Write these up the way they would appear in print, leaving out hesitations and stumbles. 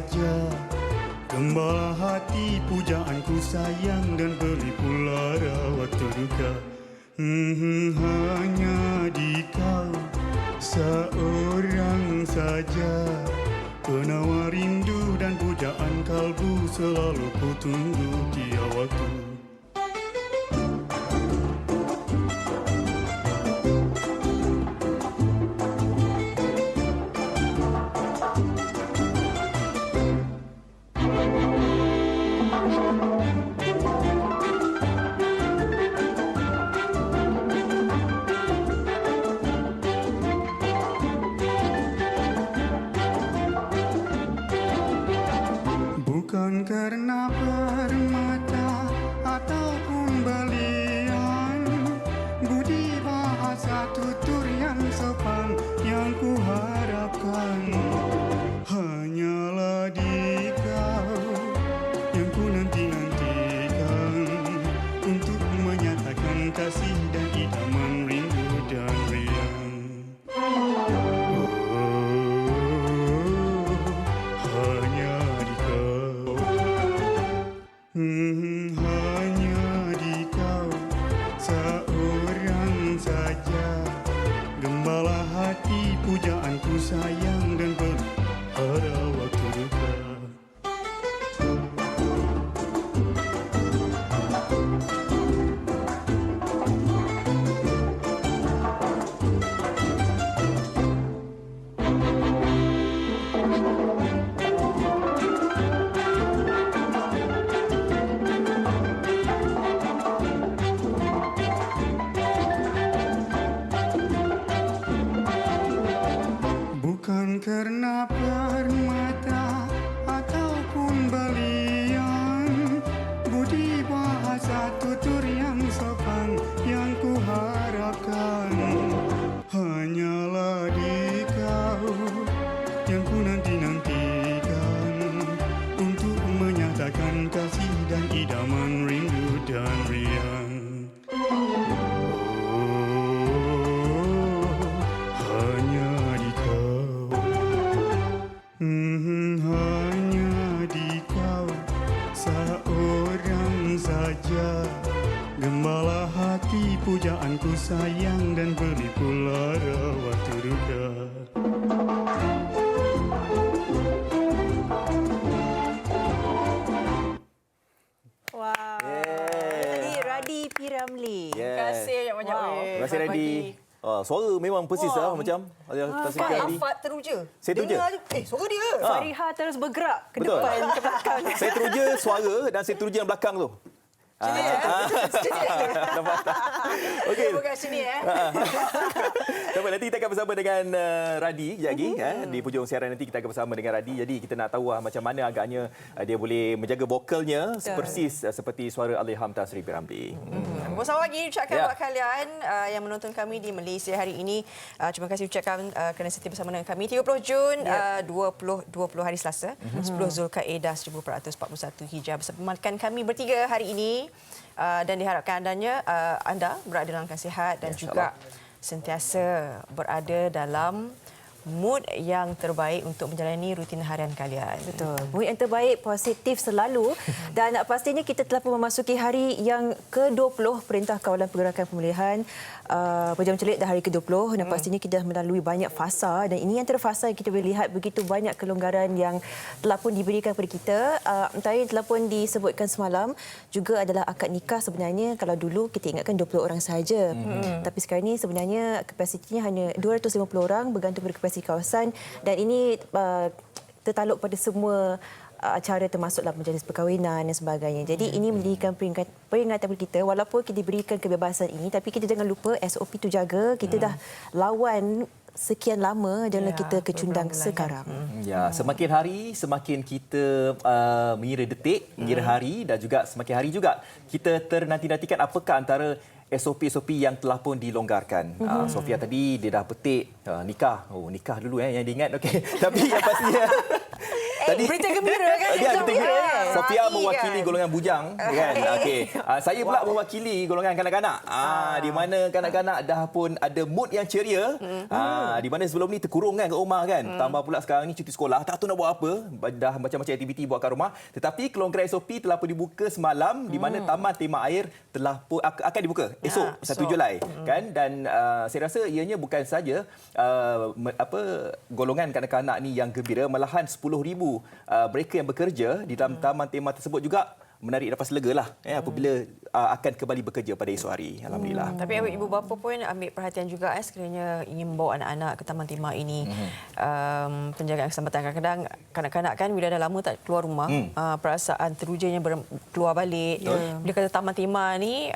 saja. Gembala hati pujaanku sayang dan beri pula rawat duka. Hanya di kau seorang saja, penawar rindu dan pujaan kalbu selalu ku tunggu tiap waktu. Bukan karena permata ataupun belian, budi bahasa tutur yang sopan yang ku harapkan. Hanyalah di kau yang ku nanti-nantikan, untuk menyatakan kasih dan idaman rindu dan riang. Hanya di kau seorang saja, gembala hati pujaanku sayang dan berharap waktu duka. Bukan karena permata ataupun belian, budi bahasa tutur yang sopan yang ku harapkan. Hanyalah di kau yang ku nanti-nantikan, untuk menyatakan kasih dan idaman rindu dan riang. Hanya di kau seorang saja, gembala hati pujaanku sayang dan beri pula rawat duka. Wow. Tadi Radi P. Ramlee. Terima kasih banyak-banyak. Terima kasih Radi. Suara memang persis macam Tasik Radi. Afat teruja. Saya teruja. Suara dia. Fariha terus bergerak ke Betul. depan, ke belakang. Saya teruja suara dan saya teruja yang belakang tu. Sini Nampak tak? Okey. Bukan sini Nampak, nanti kita akan bersama dengan Radi sekejap lagi. Di hujung siaran nanti kita akan bersama dengan Radi. Jadi kita nak tahu macam mana agaknya dia boleh menjaga vokalnya persis seperti suara Allahyarham Tan Sri P. Ramlee. Bersama lagi ucapkan buat kalian yang menonton kami di Malaysia hari ini. Terima kasih ucapkan kerana setia bersama dengan kami. 30 Jun 20 hari Selasa, 10 Zulkaidah 1441 Hijrah, bersamakan kami bertiga hari ini. Dan diharapkan anda berada dalam keadaan sihat dan juga sentiasa berada dalam mood yang terbaik untuk menjalani rutin harian kalian. Betul. Mood yang terbaik, positif selalu. Dan pastinya kita telah pun memasuki hari yang ke-20 Perintah Kawalan Pergerakan Pemulihan Pejaman Celik dah hari ke-20 dan pastinya kita dah melalui banyak fasa, dan ini antara fasa yang kita boleh lihat begitu banyak kelonggaran yang telah pun diberikan kepada kita. Antara yang telah pun disebutkan semalam juga adalah akad nikah. Sebenarnya kalau dulu kita ingatkan 20 orang sahaja. Tapi sekarang ini sebenarnya kapasitinya hanya 250 orang bergantung pada kapasiti kawasan, dan ini tertaluk pada semua acara termasuklah majlis perkahwinan dan sebagainya. Jadi ini menjadikan peringatan kepada kita, walaupun kita diberikan kebebasan ini, tapi kita jangan lupa SOP tu jaga. Kita dah lawan sekian lama, janganlah kita kecundang sekarang. Ya, semakin hari semakin kita mengira detik, mengira hari, dan juga semakin hari juga kita ternanti-nantikan apakah antara SOP-SOP yang telah pun dilonggarkan. Sofia tadi dia dah petik nikah. Nikah dulu yang diingat. Okey. Tapi yang pastinya tadi berita gembira kan? berita gembira. Sofia Hari mewakili kan? golongan bujang kan. Okey. Saya pula mewakili golongan kanak-kanak. Di mana kanak-kanak dah pun ada mood yang ceria. Di mana sebelum ni terkurung kan kat rumah kan. Tambah pula sekarang ni cuti sekolah, tak tahu nak buat apa. Dah macam-macam aktiviti buat kat rumah. Tetapi kelonggaran SOP telah pun dibuka semalam di mana Taman Tema Air telah pun akan dibuka esok 1 Julai kan. Dan saya rasa ianya bukan saja golongan kanak-kanak ni yang gembira, malahan 10,000 mereka yang bekerja di dalam taman tema tersebut juga menarik nafas lega lah apabila akan kembali bekerja pada esok hari. Alhamdulillah. Tapi ibu bapa pun ambil perhatian juga sekiranya ingin membawa anak-anak ke taman tema ini. Penjagaan keselamatan, kadang-kadang kanak-kanak kan bila dah lama tak keluar rumah, perasaan terujanya keluar balik. Bila kata taman tema ni,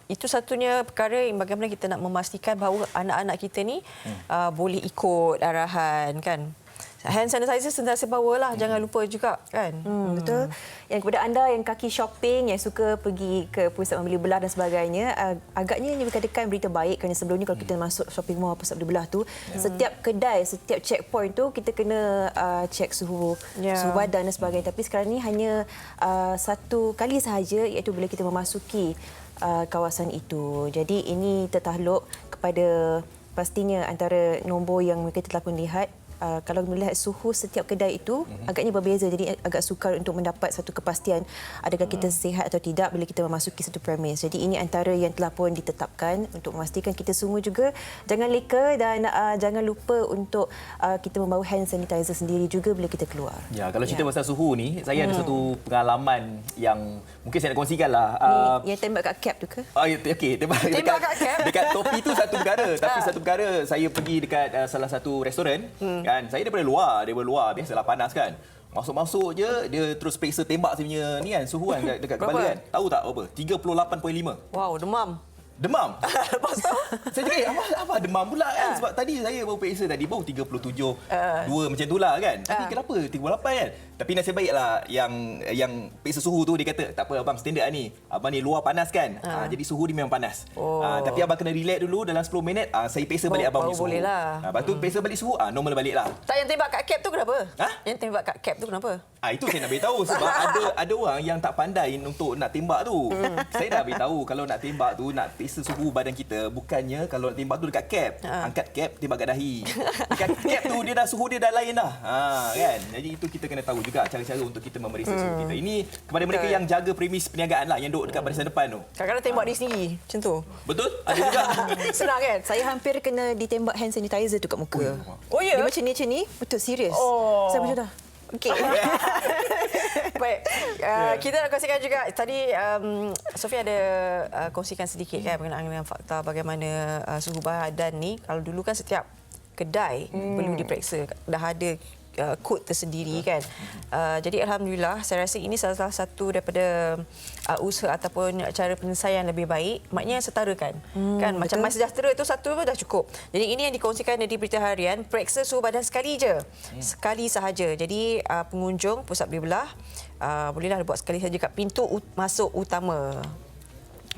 itu satunya perkara yang bagaimana kita nak memastikan bahawa anak-anak kita ni boleh ikut arahan kan. Hand sanitizer sentiasa bawalah, jangan lupa juga kan. Betul. Yang kepada anda yang kaki shopping, yang suka pergi ke pusat membeli belah dan sebagainya, agaknya ini berkatakan berita baik kerana sebelum ni kalau kita masuk shopping mall pusat beli belah tu, setiap kedai, setiap checkpoint tu kita kena cek suhu badan dan sebagainya. Tapi sekarang ni hanya satu kali sahaja, iaitu bila kita memasuki kawasan itu. Jadi ini tertakluk kepada pastinya antara nombor yang kita telah pun lihat. Kalau melihat suhu setiap kedai itu agaknya berbeza, jadi agak sukar untuk mendapat satu kepastian adakah kita sihat atau tidak bila kita memasuki satu premis. Jadi ini antara yang telah pun ditetapkan untuk memastikan kita semua juga jangan leka dan jangan lupa untuk kita membawa hand sanitizer sendiri juga bila kita keluar. Ya, kalau cerita pasal suhu ni, saya ada satu pengalaman yang mungkin saya nak kongsikan lah. Yang tembak kat cap tu ke? Okey, tembak kat cap. Dekat topi tu satu perkara, tapi satu perkara saya pergi dekat salah satu restoran. Kan, saya daripada luar biasalah panas kan. Masuk-masuk je dia terus periksa tembak saya punya ni kan, suhu kan dekat kepala kan. Tahu tak apa? 38.5. Wow, Demam. Lepas tu Saya cakap apa demam pula kan, sebab tadi saya baru periksa tadi baru 37 2 macam itulah kan. Tapi kenapa 38 kan? Tapi nasib baiklah yang periksa suhu tu dia kata tak apa abang, standard lah ni. Abang ni luar panas kan. Jadi suhu dia memang panas. Tapi abang kena relax dulu dalam 10 minit. Saya periksa balik abang punya suhu. Boleh lah. Lepas tu periksa balik suhu, normal balik lah. Tak, yang tembak kat cap tu kenapa? Yang tembak kat cap tu kenapa? Itu saya nak beritahu sebab ada orang yang tak pandai untuk nak tembak tu. Saya dah beritahu kalau nak tembak tu nak periksa suhu badan kita, bukannya kalau nak tembak tu dekat cap. Angkat cap tembak kat dahi. Dekat cap tu dia dah suhu dia dah lain dah. Kan. Jadi itu kita kena tahu juga cara-cara untuk kita memeriksa suhu kita. Ini kepada mereka yang jaga premis perniagaan lah, yang duduk dekat barisan depan tu. Kadang-kadang tembak diri sendiri macam tu. Betul? Ada juga. Senang kan? Saya hampir kena ditembak hand sanitizer tu kat muka. Oh ya? Dia macam ni, betul serius. Saya macam dah. Okey. Baik, kita nak kongsikan juga tadi Sofia ada kongsikan sedikit kan berkenaan dengan fakta bagaimana suhu badan ni. Kalau dulu kan setiap kedai perlu diperiksa, dah ada kod tersendiri kan. Jadi alhamdulillah saya rasa ini salah satu daripada usaha ataupun cara penyelesaian lebih baik. Maknanya setarakan kan, macam MySejahtera itu satu dah cukup. Jadi ini yang dikongsikan di berita harian, periksa suhu badan sekali je. Sekali sahaja. Jadi pengunjung pusat beli belah bolehlah buat sekali saja kat pintu masuk utama.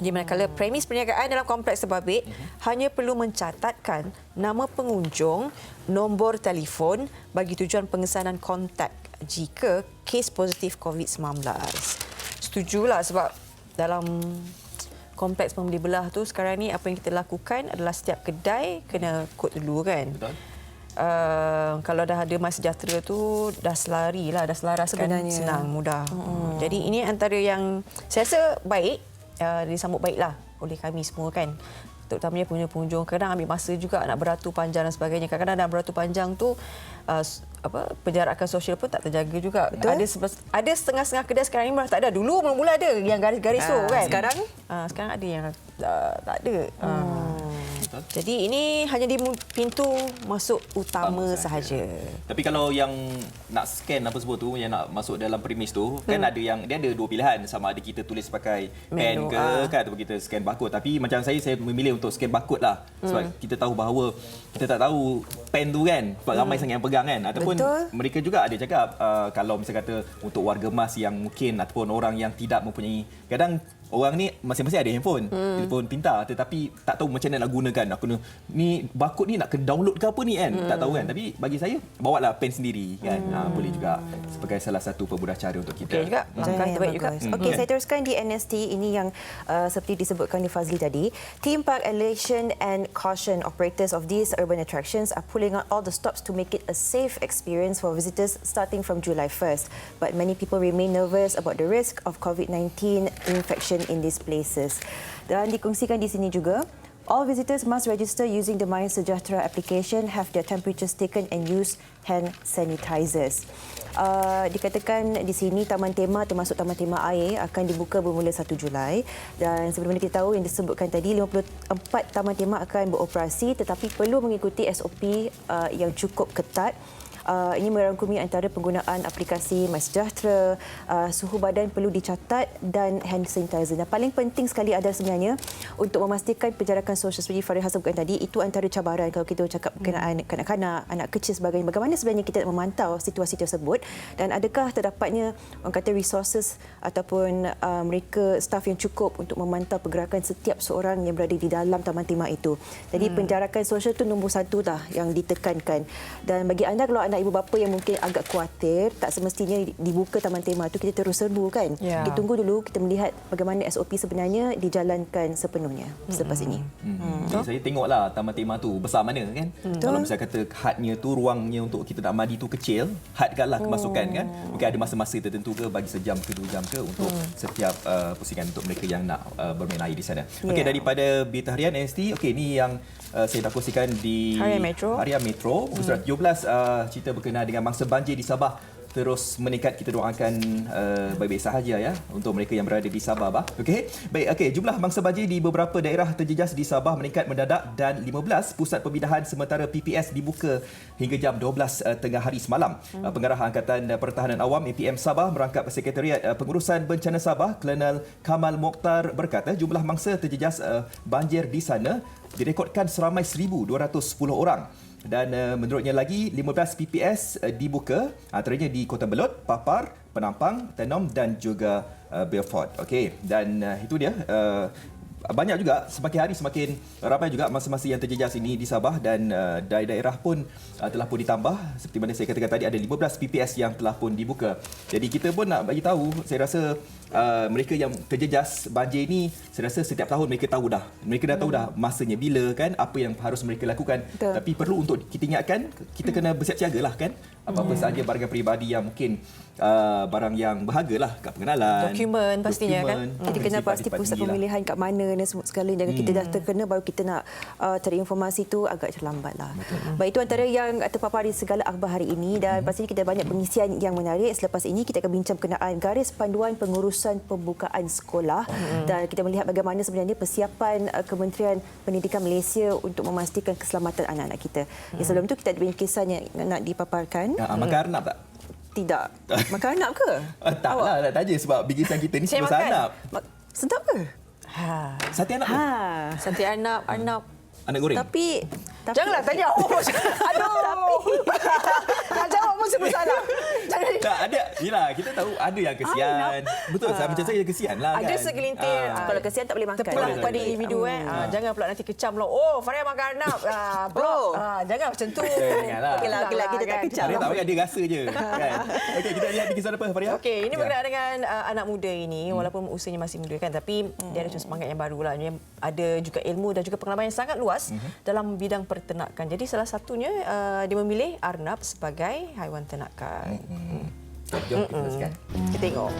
Di manakala premis perniagaan dalam kompleks terbabit hanya perlu mencatatkan nama pengunjung, nombor telefon bagi tujuan pengesanan kontak jika kes positif COVID-19. Setujulah sebab dalam kompleks pembeli belah tu sekarang ni apa yang kita lakukan adalah setiap kedai kena kod dulu kan. Betul. Kalau dah ada MySejahtera tu dah selari lah, dah selaras kan, senang, mudah. Jadi ini antara yang saya rasa baik, disambut baiklah oleh kami semua kan, terutamanya pengunjung. Kadang ambil masa juga nak beratur panjang dan sebagainya. Kadang-kadang nak beratur panjang tu penjarakan sosial pun tak terjaga juga. Ada setengah-setengah kedai sekarang ni malah tak ada. Dulu mula-mula ada yang garis-garis tu kan. Sekarang ada yang tak ada. Jadi ini hanya di pintu masuk utama sahaja. Tapi kalau yang nak scan apa sebut tu, yang nak masuk dalam premis tu, kan ada yang dia ada dua pilihan, sama ada kita tulis pakai pen ke kan, ataupun kita scan barcode. Tapi macam saya memilih untuk scan barcode lah. Sebab kita tahu bahawa kita tak tahu pen tu kan, sebab ramai sangat yang pegang kan. Ataupun mereka juga ada cakap kalau misalnya kata untuk warga mas yang mungkin ataupun orang yang tidak mempunyai, kadang orang ni masing-masing ada handphone, telefon pintar, tetapi tak tahu macam mana nak gunakan. Aku ni barcode ni nak kena download ke apa ni kan? Tak tahu kan. Tapi bagi saya bawalah pen sendiri kan. Boleh juga sebagai salah satu pemudah cara untuk kita. Okey juga. Langkah yang terbaik juga. Okey, saya teruskan di NST ini yang seperti disebutkan di Fazli tadi. Theme park elation and caution operators of these urban attractions are pulling out all the stops to make it a safe experience for visitors starting from July 1st. But many people remain nervous about the risk of COVID-19 infection in these places. Dan dikongsikan di sini juga, all visitors must register using the My Sejahtera application, have their temperatures taken and use hand sanitizers. Dikatakan di sini taman tema termasuk taman tema air akan dibuka bermula 1 Julai dan sebagaimana kita tahu yang disebutkan tadi 54 taman tema akan beroperasi tetapi perlu mengikuti SOP yang cukup ketat. Ini merangkumi antara penggunaan aplikasi MySejahtera, suhu badan perlu dicatat dan hand sanitizer. Dan paling penting sekali adalah sebenarnya untuk memastikan penjarakan sosial seperti Fariha sebutkan tadi, itu antara cabaran kalau kita cakap berkenaan kanak-kanak, anak kecil sebagainya. Bagaimana sebenarnya kita memantau situasi tersebut dan adakah terdapatnya orang kata resources ataupun mereka staf yang cukup untuk memantau pergerakan setiap seorang yang berada di dalam taman tema itu. Jadi penjarakan sosial itu nombor 1 dah yang ditekankan. Dan bagi anda kalau anak ibu bapa yang mungkin agak khawatir, tak semestinya dibuka taman tema itu kita terus serbu kan. Ya. Kita tunggu dulu, kita melihat bagaimana SOP sebenarnya dijalankan sepenuhnya selepas ini. Jadi saya tengoklah taman tema tu besar mana kan. Kalau misalnya kata hadnya tu, ruangnya untuk kita nak mandi tu kecil, hadkanlah kemasukan kan. Mungkin ada masa-masa tertentu ke bagi sejam ke 2 jam ke untuk setiap pusingan untuk mereka yang nak bermain air di sana. Okey, daripada berita harian NST, okey ni yang saya nak kongsikan di Harian Metro. Surat 17 cerita berkenaan dengan mangsa banjir di Sabah terus meningkat. Kita doakan baik-baik sahaja ya untuk mereka yang berada di Sabah. Okey. Baik, okey, jumlah mangsa banjir di beberapa daerah terjejas di Sabah meningkat mendadak dan 15 pusat pemindahan sementara PPS dibuka hingga jam 12 tengah hari semalam. Pengarah Angkatan Pertahanan Awam APM Sabah merangkap Sekretariat Pengurusan Bencana Sabah, Kolonel Kamal Mokhtar berkata jumlah mangsa terjejas banjir di sana direkodkan seramai 1,210 orang. Dan menurutnya lagi 15 PPS dibuka antaranya di Kota Belot, Papar, Penampang, Tenom dan juga Beaufort. Okey, dan itu dia banyak juga semakin hari semakin ramai juga masa-masa yang terjejas ini di Sabah dan daerah-daerah pun telah pun ditambah seperti mana saya katakan tadi ada 15 PPS yang telah pun dibuka. Jadi kita pun nak bagi tahu, saya rasa mereka yang terjejas banjir ini saya rasa setiap tahun mereka tahu dah. Mereka dah tahu dah masanya bila kan, apa yang harus mereka lakukan. Betul. Tapi perlu untuk kita ingatkan, kita kena bersiap siagalah kan. Apa-apa sahaja barang peribadi yang mungkin barang yang berharga lah, kad pengenalan, dokumen pastinya kan. Kita kena pasti pusat pemilihan kat mana dan semua sekali. Jangan kita dah terkena baru kita nak cari informasi tu agak terlambat lah. Baik, itu antara yang terpapar di segala akhbar hari ini dan pastinya kita banyak pengisian yang menarik. Selepas ini kita akan bincang berkenaan garis panduan pengurusan pembukaan sekolah dan kita melihat bagaimana sebenarnya persiapan Kementerian Pendidikan Malaysia untuk memastikan keselamatan anak-anak kita. Sebelum tu kita ada banyak kisah yang nak dipaparkan. Makan arnab tak? Tidak. Makan arnab ke? Taklah, nak tanya sebab bikisan kita ni semua arnab. Sedap ke? Sate arnab ke? Sate arnab. Anak goreng? Tapi Janganlah tanya. Aduh. Nak jawab pun semua salah. Jangan. Tak, ada. Yelah, kita tahu ada yang kesian. Betul, macam saya kesian lah kan. Ada segelintir. kalau kesian tak boleh makan. Terpulang kepada individu. Jangan pula nanti kecam lah. Oh, Faria makan arnab. Bro. Jangan macam tu. Janganlah. Okeylah, kita tak kecam. Faria tak makan, dia rasa je. Kan? Okey, kita lihat kisah apa, Faria? Okey, ini berkenaan dengan anak muda ini. Walaupun usianya masih muda kan, tapi dia ada semangat yang baru lah. Ada juga ilmu dan juga pengalaman yang sangat luas dalam bidang peternakan. Jadi salah satunya dia memilih arnab sebagai haiwan ternakan. Jom kita teruskan. Kita tengok.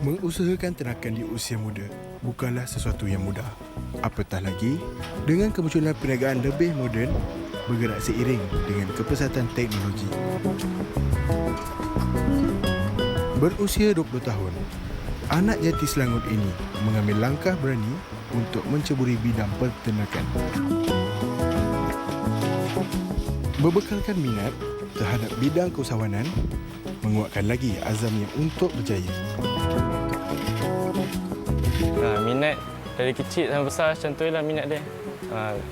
Mengusahakan ternakan di usia muda bukanlah sesuatu yang mudah. Apatah lagi dengan kemunculan perniagaan lebih moden bergerak seiring dengan kepesatan teknologi. Berusia 20 tahun, anak jati Selangor ini mengambil langkah berani untuk menceburi bidang peternakan. Berbekalkan minat terhadap bidang keusahawanan, menguatkan lagi azamnya untuk berjaya. Minat dari kecil sampai besar macam tu lah minat dia.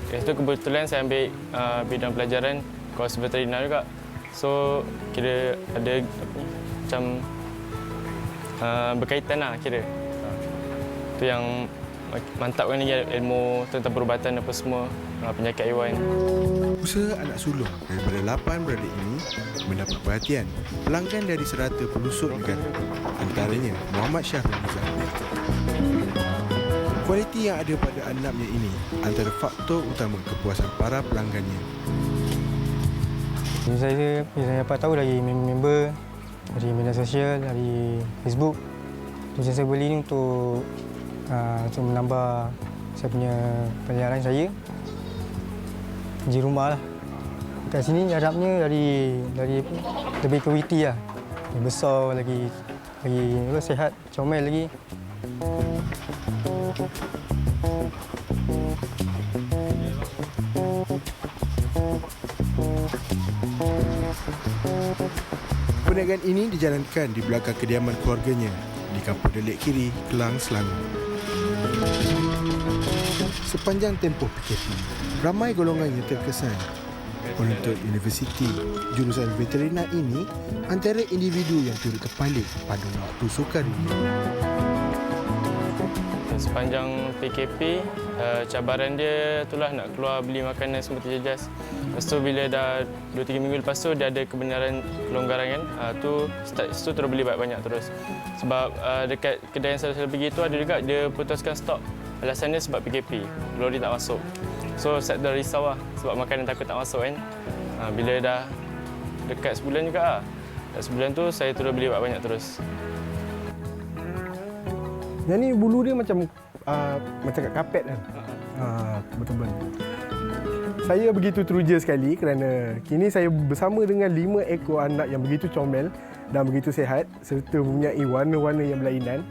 Itu kebetulan saya ambil bidang pelajaran kos veterina juga. So kira ada macam berkaitan lah kira. Itu yang mantapkan lagi ilmu tentang perubatan apa semua penyakit haiwan. Usaha anak sulung daripada 8 beradik ini mendapat perhatian pelanggan dari serata pelosok negara, antaranya Muhammad Syahrul Nizam. Kualiti yang ada pada anaknya ini antara faktor utama kepuasan para pelanggannya. Saya dapat tahu dari member, dari media sosial, dari Facebook. Tujuan saya beli ini untuk menambah saya punya pelajaran saya di rumah lah. Kat sini harapnya dari lebih kualiti lah, lebih besar lagi sihat, comel lagi. Perniagaan ini dijalankan di belakang kediaman keluarganya di Kampung Delik Kiri, Kelang, Selangor. Sepanjang tempoh PKP, ramai golongan yang terkesan. Penuntut universiti jurusan veterina ini antara individu yang turut terpalit pada waktu sukar dunia. Sepanjang PKP, cabaran dia itulah nak keluar beli makanan semua terjejas. Lepas tu bila dah 2-3 minggu lepas tu dia ada kebenaran kelonggaran kan. Tu terus beli banyak terus. Sebab dekat kedai yang saya pergi tu ada juga dia putuskan stok. Alasannya sebab PKP, lori tak masuk. So saya dah risau lah sebab makanan takut tak masuk kan. Bila dah dekat sebulan juga lah. Dah sebulan tu saya terus beli banyak terus. Yang ni bulu dia macam kat kapet kan. Betul-betul. Saya begitu teruja sekali kerana kini saya bersama dengan 5 ekor anak yang begitu comel dan begitu sihat serta mempunyai warna-warna yang berlainan.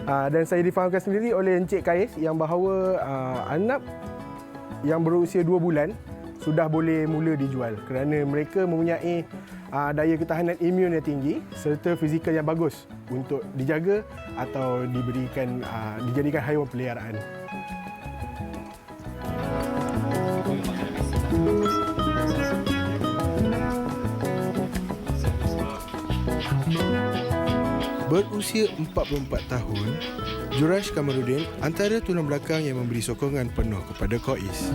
Dan saya difahamkan sendiri oleh Encik Kais yang bahawa anak yang berusia 2 bulan sudah boleh mula dijual kerana mereka mempunyai daya ketahanan imun yang tinggi serta fizikal yang bagus untuk dijaga atau dijadikan haiwan peliharaan. Berusia 44 tahun, Jurash Kamarudin antara tulang belakang yang memberi sokongan penuh kepada Kois.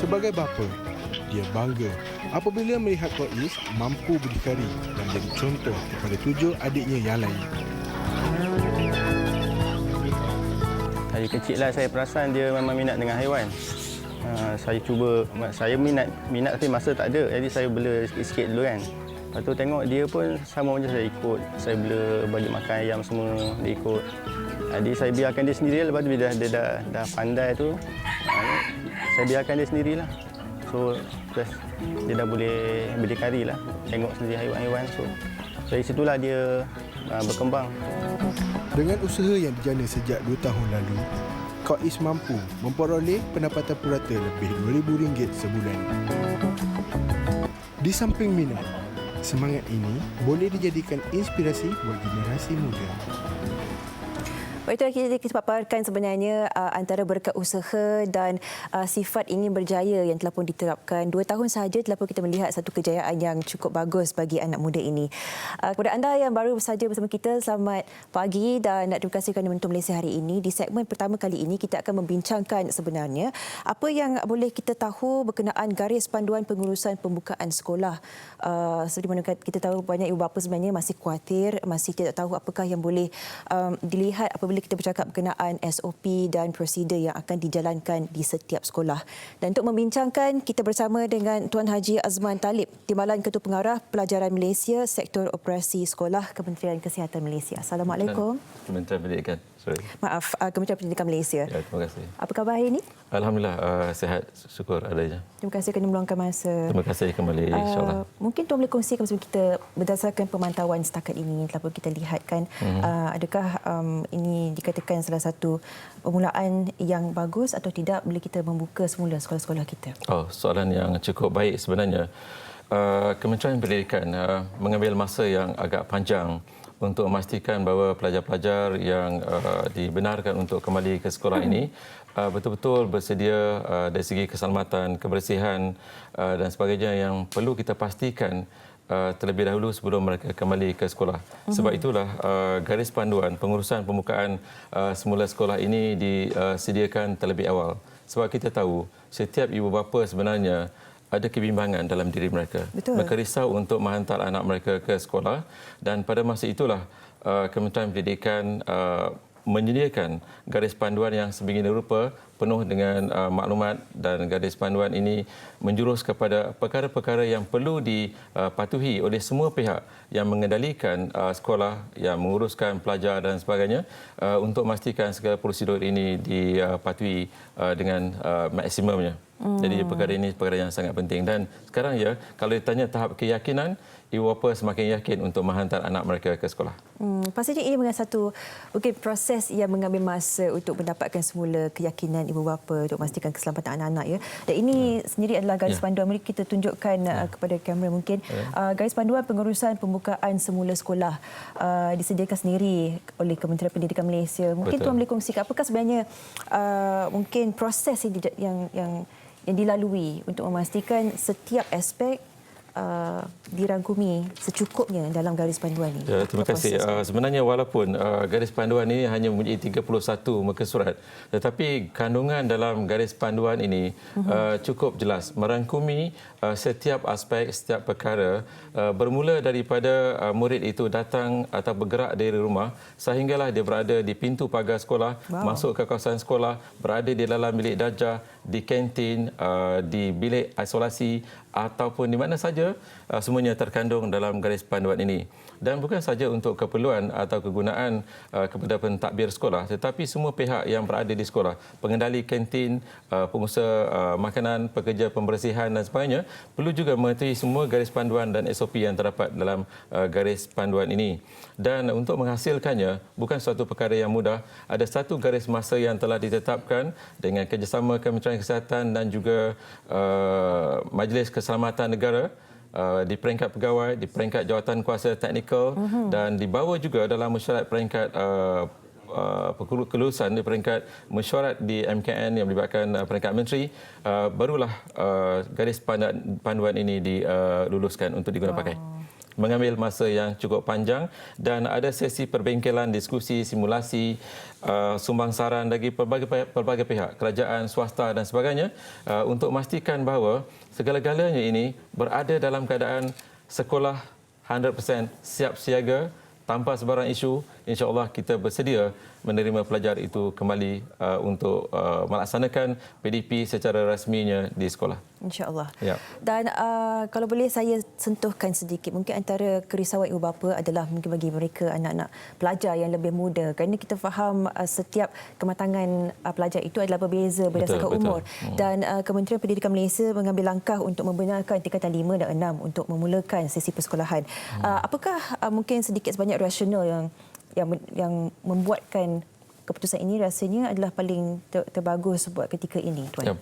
Sebagai bapa, dia bangga apabila melihat Kois mampu berdikari dan menjadi contoh kepada 7 adiknya yang lain. Dari kecil lah saya perasan dia memang minat dengan haiwan. Saya minat tapi masa tak ada, jadi saya bela sikit-sikit dulu kan. Lepas tu tengok dia pun sama macam saya ikut. Saya bela bagi makan ayam semua, dia ikut. Jadi saya biarkan dia sendiri, lepas tu bila dia dah pandai tu, saya biarkan dia sendirilah. So terus dia dah boleh berdikari lah, tengok sendiri haiwan-haiwan. So dari situlah dia berkembang. Dengan usaha yang dijana sejak 2 tahun lalu, Kois mampu memperoleh pendapatan purata lebih RM2,000 sebulan. Di samping minat, semangat ini boleh dijadikan inspirasi buat generasi muda. Baik, itulah kita paparkan sebenarnya antara berkat usaha dan sifat ingin berjaya yang telah pun diterapkan. 2 tahun sahaja telah pun kita melihat satu kejayaan yang cukup bagus bagi anak muda ini. Kepada anda yang baru saja bersama kita, selamat pagi dan terima kasih kerana menonton Malaysia hari ini. Di segmen pertama kali ini kita akan membincangkan sebenarnya apa yang boleh kita tahu berkenaan garis panduan pengurusan pembukaan sekolah. Seperti mana kita tahu banyak ibu bapa sebenarnya masih khawatir, masih tidak tahu apakah yang boleh dilihat apabila kita bercakap berkenaan SOP dan prosedur yang akan dijalankan di setiap sekolah. Dan untuk membincangkan, kita bersama dengan Tuan Haji Azman Talib, Timbalan Ketua Pengarah Pelajaran Malaysia, Sektor Operasi Sekolah, Kementerian Kesihatan Malaysia. Assalamualaikum. Kementerian Pendidikan. Maaf, Kementerian Pendidikan Malaysia. Ya, terima kasih. Apa khabar hari ini? Alhamdulillah, sihat, syukur adanya. Terima kasih kerana meluangkan masa. Terima kasih kembali, insyaAllah. Mungkin Tuan boleh kongsikan bersama kita berdasarkan pemantauan setakat ini, telah pun kita lihatkan, adakah ini dikatakan salah satu permulaan yang bagus atau tidak bila kita membuka semula sekolah-sekolah kita? Soalan yang cukup baik sebenarnya. Kementerian Pendidikan mengambil masa yang agak panjang untuk memastikan bahawa pelajar-pelajar yang dibenarkan untuk kembali ke sekolah ini betul-betul bersedia dari segi keselamatan, kebersihan dan sebagainya yang perlu kita pastikan terlebih dahulu sebelum mereka kembali ke sekolah. Sebab itulah garis panduan pengurusan pembukaan semula sekolah ini disediakan terlebih awal. Sebab kita tahu setiap ibu bapa sebenarnya ada kebimbangan dalam diri mereka. Betul. Mereka risau untuk menghantar anak mereka ke sekolah dan pada masa itulah Kementerian Pendidikan menyediakan garis panduan yang sebegini rupa penuh dengan maklumat dan garis panduan ini menjurus kepada perkara-perkara yang perlu dipatuhi oleh semua pihak yang mengendalikan sekolah, yang menguruskan pelajar dan sebagainya untuk memastikan segala prosedur ini dipatuhi dengan maksimumnya. Jadi perkara ini perkara yang sangat penting dan sekarang ya kalau ditanya tahap keyakinan, ibu bapa semakin yakin untuk menghantar anak mereka ke sekolah. Pastinya ini dengan satu mungkin proses yang mengambil masa untuk mendapatkan semula keyakinan ibu bapa untuk memastikan keselamatan anak-anak ya. Dan ini sendiri adalah garis panduan. Mari kita tunjukkan kepada kamera mungkin garis panduan pengurusan pembukaan semula sekolah disediakan sendiri oleh Kementerian Pendidikan Malaysia. Mungkin Tuan boleh kongsikan apakah sebenarnya mungkin proses yang dilalui untuk memastikan setiap aspek dirangkumi secukupnya dalam garis panduan ini. Ya, terima kasih. Sebenarnya walaupun garis panduan ini hanya mempunyai 31 muka surat, tetapi kandungan dalam garis panduan ini cukup jelas, merangkumi setiap aspek, setiap perkara, bermula daripada murid itu datang atau bergerak dari rumah sehinggalah dia berada di pintu pagar sekolah, masuk ke kawasan sekolah, berada di dalam bilik darjah, di kantin, di bilik isolasi ataupun di mana saja, semuanya terkandung dalam garis panduan ini. Dan bukan saja untuk keperluan atau kegunaan kepada pentadbir sekolah, tetapi semua pihak yang berada di sekolah, pengendali kantin, pengusaha makanan, pekerja pembersihan dan sebagainya, perlu juga mengetahui semua garis panduan dan SOP yang terdapat dalam garis panduan ini. Dan untuk menghasilkannya, bukan suatu perkara yang mudah. Ada satu garis masa yang telah ditetapkan dengan kerjasama Kementerian Kesihatan dan juga Majlis Keselamatan Negara di peringkat pegawai, di peringkat jawatan kuasa teknikal dan dibawa juga dalam mesyuarat peringkat kelulusan di peringkat mesyuarat di MKN yang melibatkan peringkat menteri, barulah garis panduan ini diluluskan untuk digunakan pakai. Mengambil masa yang cukup panjang dan ada sesi perbengkelan, diskusi, simulasi, sumbang saran dari pelbagai pihak, kerajaan, swasta dan sebagainya untuk memastikan bahawa segala-galanya ini berada dalam keadaan sekolah 100% siap siaga tanpa sebarang isu. InsyaAllah kita bersedia menerima pelajar itu kembali untuk melaksanakan PDP secara rasminya di sekolah. InsyaAllah. Ya. Dan kalau boleh saya sentuhkan sedikit, mungkin antara kerisauan ibu bapa adalah mungkin bagi mereka anak-anak pelajar yang lebih muda. Kerana kita faham setiap kematangan pelajar itu adalah berbeza berdasarkan umur. Dan Kementerian Pendidikan Malaysia mengambil langkah untuk membenarkan tingkatan 5 dan 6 untuk memulakan sesi persekolahan. Apakah mungkin sedikit sebanyak rasional yang membuatkan keputusan ini rasanya adalah paling terbagus buat ketika ini, Tuan? Ya.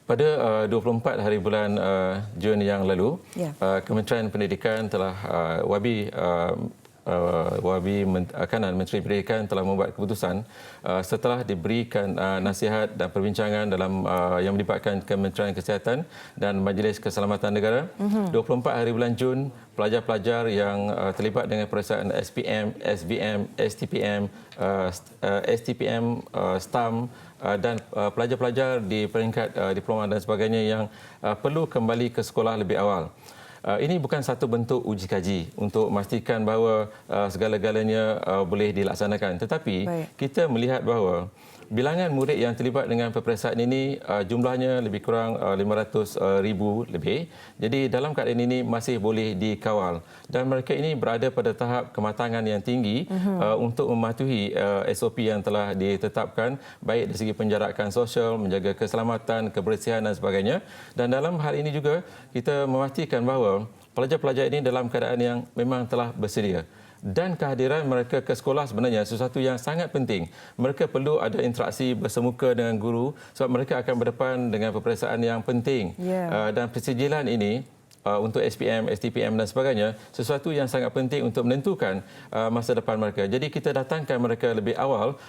Pada 24 hari bulan Jun yang lalu, Kementerian Pendidikan telah Kanan Menteri Pendidikan telah membuat keputusan setelah diberikan nasihat dan perbincangan dalam yang melibatkan Kementerian Kesihatan dan Majlis Keselamatan Negara. 24 hari bulan Jun, pelajar-pelajar yang terlibat dengan peperiksaan SPM, SVM, STPM, STM, dan pelajar-pelajar di peringkat diploma dan sebagainya yang perlu kembali ke sekolah lebih awal. Ini bukan satu bentuk uji kaji untuk memastikan bahawa segala-galanya boleh dilaksanakan. Tetapi kita melihat bahawa bilangan murid yang terlibat dengan peperiksaan ini jumlahnya lebih kurang 500,000 lebih. Jadi dalam keadaan ini masih boleh dikawal. Dan mereka ini berada pada tahap kematangan yang tinggi untuk mematuhi SOP yang telah ditetapkan, baik dari segi penjarakan sosial, menjaga keselamatan, kebersihan dan sebagainya. Dan dalam hal ini juga kita memastikan bahawa pelajar-pelajar ini dalam keadaan yang memang telah bersedia. Dan kehadiran mereka ke sekolah sebenarnya sesuatu yang sangat penting. Mereka perlu ada interaksi bersemuka dengan guru sebab mereka akan berdepan dengan peperiksaan yang penting. Dan persijilan ini untuk SPM, STPM dan sebagainya, sesuatu yang sangat penting untuk menentukan masa depan mereka. Jadi kita datangkan mereka lebih awal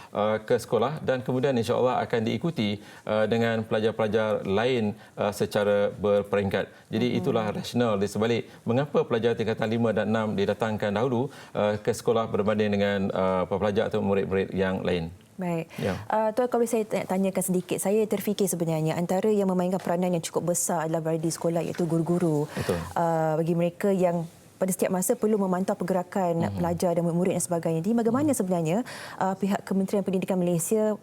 ke sekolah dan kemudian insya-Allah akan diikuti dengan pelajar-pelajar lain secara berperingkat. Jadi itulah rasional di sebalik mengapa pelajar tingkatan 5 dan 6 didatangkan dahulu ke sekolah berbanding dengan pelajar atau murid-murid yang lain. Baik. Ya. Tuan, kalau saya tanyakan sedikit, saya terfikir sebenarnya antara yang memainkan peranan yang cukup besar adalah berada di sekolah iaitu guru-guru. Bagi mereka yang pada setiap masa perlu memantau pergerakan pelajar dan murid dan sebagainya. Jadi bagaimana sebenarnya pihak Kementerian Pendidikan Malaysia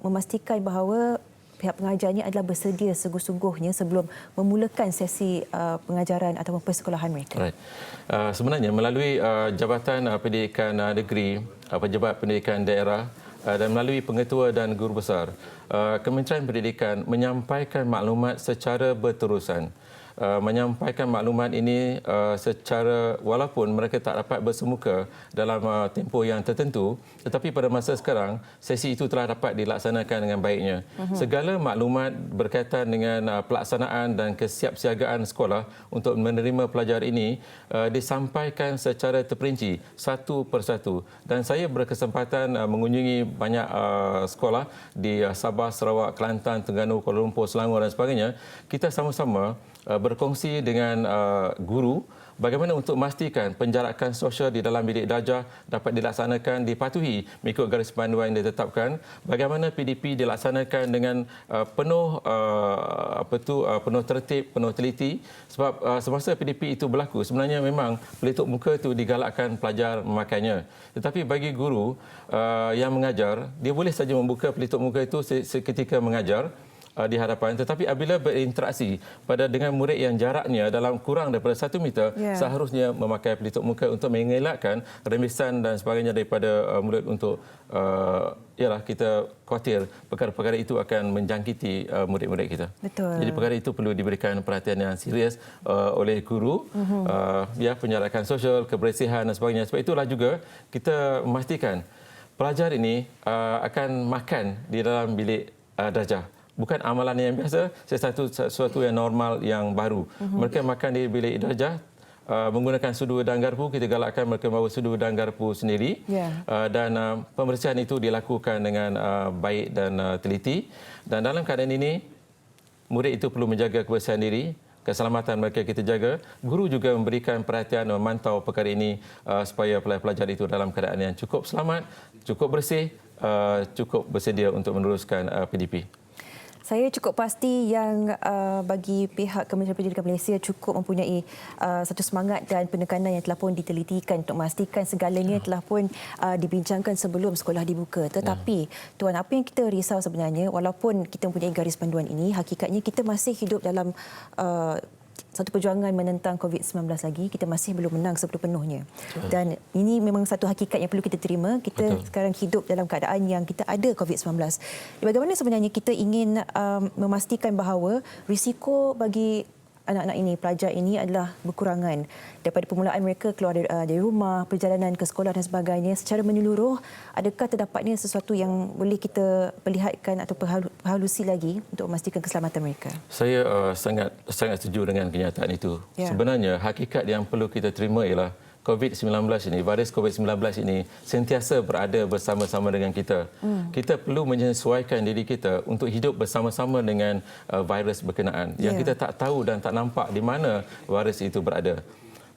memastikan bahawa pihak pengajarnya adalah bersedia sungguh-sungguhnya sebelum memulakan sesi pengajaran ataupun persekolahan mereka? Right. Sebenarnya melalui Jabatan Pendidikan Negeri, Pejabat Pendidikan Daerah dan melalui pengetua dan guru besar, Kementerian Pendidikan menyampaikan maklumat secara berterusan. Menyampaikan maklumat ini secara walaupun mereka tak dapat bersemuka dalam tempoh yang tertentu, tetapi pada masa sekarang sesi itu telah dapat dilaksanakan dengan baiknya. Segala maklumat berkaitan dengan pelaksanaan dan kesiapsiagaan sekolah untuk menerima pelajar ini disampaikan secara terperinci satu persatu, dan saya berkesempatan mengunjungi banyak sekolah di Sabah, Sarawak, Kelantan, Terengganu, Kuala Lumpur, Selangor dan sebagainya. Kita sama-sama berkongsi dengan guru bagaimana untuk memastikan penjarakan sosial di dalam bilik darjah dapat dilaksanakan, dipatuhi mengikut garis panduan yang ditetapkan, bagaimana PDP dilaksanakan dengan penuh tertib, penuh teliti, sebab semasa PDP itu berlaku sebenarnya memang pelitup muka itu digalakkan pelajar memakainya, tetapi bagi guru yang mengajar, dia boleh saja membuka pelitup muka itu seketika mengajar di hadapan, tetapi apabila berinteraksi dengan murid yang jaraknya dalam kurang daripada 1 meter, seharusnya memakai pelitup muka untuk mengelakkan remisan dan sebagainya daripada murid untuk kita khawatir perkara-perkara itu akan menjangkiti murid-murid kita. Betul. Jadi perkara itu perlu diberikan perhatian yang serius oleh guru, penjarakan sosial, kebersihan dan sebagainya. Sebab itulah juga kita memastikan pelajar ini akan makan di dalam bilik darjah. Bukan amalan yang biasa, sesuatu yang normal, yang baru. Mereka makan di bilik darjah menggunakan sudu dan garpu. Kita galakkan mereka bawa sudu dan garpu sendiri. Dan pembersihan itu dilakukan dengan baik dan teliti. Dan dalam keadaan ini, murid itu perlu menjaga kebersihan diri, keselamatan mereka kita jaga. Guru juga memberikan perhatian memantau perkara ini supaya pelajar itu dalam keadaan yang cukup selamat, cukup bersih, cukup bersedia untuk meneruskan PDP. Saya cukup pasti yang bagi pihak Kementerian Pendidikan Malaysia cukup mempunyai satu semangat dan penekanan yang telah pun ditelitikan untuk memastikan segalanya telah pun dibincangkan sebelum sekolah dibuka. Tetapi, Tuan, apa yang kita risau sebenarnya, walaupun kita mempunyai garis panduan ini, hakikatnya kita masih hidup dalam satu perjuangan menentang COVID-19 lagi. Kita masih belum menang sepenuhnya. Dan ini memang satu hakikat yang perlu kita terima. Kita sekarang hidup dalam keadaan yang kita ada COVID-19. Bagaimana sebenarnya kita ingin memastikan bahawa risiko bagi anak-anak ini, pelajar ini adalah berkurangan daripada permulaan mereka keluar dari rumah, perjalanan ke sekolah dan sebagainya. Secara menyeluruh, adakah terdapatnya sesuatu yang boleh kita perlihatkan atau perhalusi lagi untuk memastikan keselamatan mereka? Saya sangat setuju dengan kenyataan itu. Sebenarnya hakikat yang perlu kita terima ialah COVID-19 ini, virus COVID-19 ini sentiasa berada bersama-sama dengan kita. Kita perlu menyesuaikan diri kita untuk hidup bersama-sama dengan virus berkenaan yang kita tak tahu dan tak nampak di mana virus itu berada.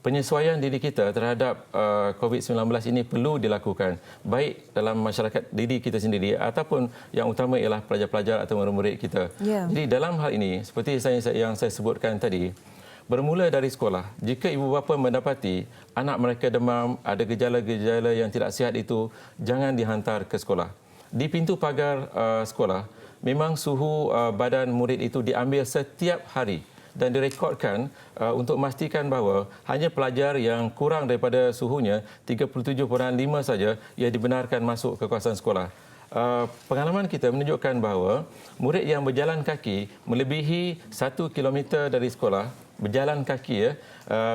Penyesuaian diri kita terhadap COVID-19 ini perlu dilakukan, baik dalam masyarakat diri kita sendiri ataupun yang utama ialah pelajar-pelajar atau murid-murid kita. Jadi dalam hal ini, seperti yang saya sebutkan tadi, bermula dari sekolah. Jika ibu bapa mendapati anak mereka demam, ada gejala-gejala yang tidak sihat itu, jangan dihantar ke sekolah. Di pintu pagar sekolah, memang suhu badan murid itu diambil setiap hari dan direkodkan untuk memastikan bahawa hanya pelajar yang kurang daripada suhunya 37.5 saja yang dibenarkan masuk ke kawasan sekolah. Pengalaman kita menunjukkan bahawa murid yang berjalan kaki melebihi 1 kilometer dari sekolah, berjalan kaki,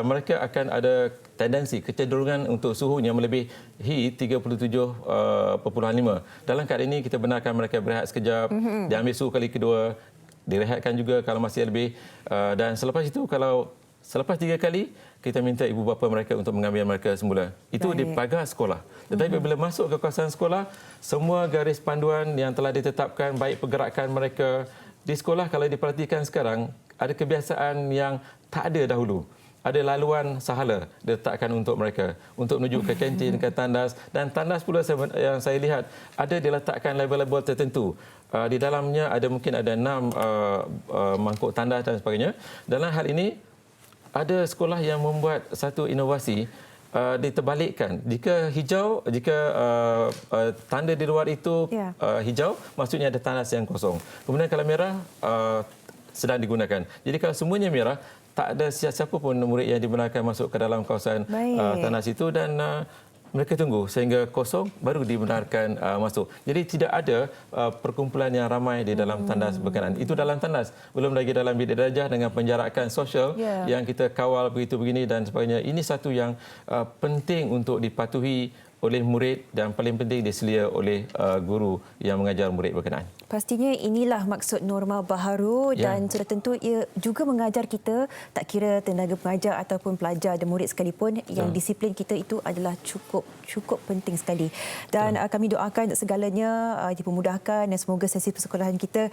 mereka akan ada tendensi, kecenderungan untuk suhunya melebihi 37.5. Dalam keadaan ini kita benarkan mereka berehat sekejap, diambil suhu kali kedua, direhatkan juga kalau masih lebih, dan selepas itu kalau Selepas 3 kali, kita minta ibu bapa mereka untuk mengambil mereka semula. Itu di pagar sekolah. Tetapi bila masuk ke kawasan sekolah, semua garis panduan yang telah ditetapkan, baik pergerakan mereka di sekolah, kalau diperhatikan sekarang, ada kebiasaan yang tak ada dahulu. Ada laluan sahala diletakkan untuk mereka untuk menuju ke kantin, ke tandas, dan tandas pula yang saya lihat ada diletakkan label-label tertentu. Di dalamnya mungkin ada 6 mangkuk tandas dan sebagainya. Dalam hal ini ada sekolah yang membuat satu inovasi, diterbalikkan. Jika hijau, tanda di luar itu hijau, maksudnya ada tandas yang kosong. Kemudian kalau merah sedang digunakan. Jadi kalau semuanya merah, tak ada siapa pun murid yang dibenarkan masuk ke dalam kawasan tandas itu, dan mereka tunggu sehingga kosong baru dibenarkan masuk. Jadi tidak ada perkumpulan yang ramai di dalam tandas berkenaan. Itu dalam tandas. Belum lagi dalam bilik darjah dengan penjarakan sosial yang kita kawal begitu begini dan sebagainya. Ini satu yang penting untuk dipatuhi oleh murid dan paling penting diselia oleh guru yang mengajar murid berkenaan. Pastinya inilah maksud norma baharu dan sudah tentu ia juga mengajar kita, tak kira tenaga pengajar ataupun pelajar dan murid sekalipun, yang disiplin kita itu adalah cukup penting sekali. Dan kami doakan segalanya dipermudahkan dan semoga sesi persekolahan kita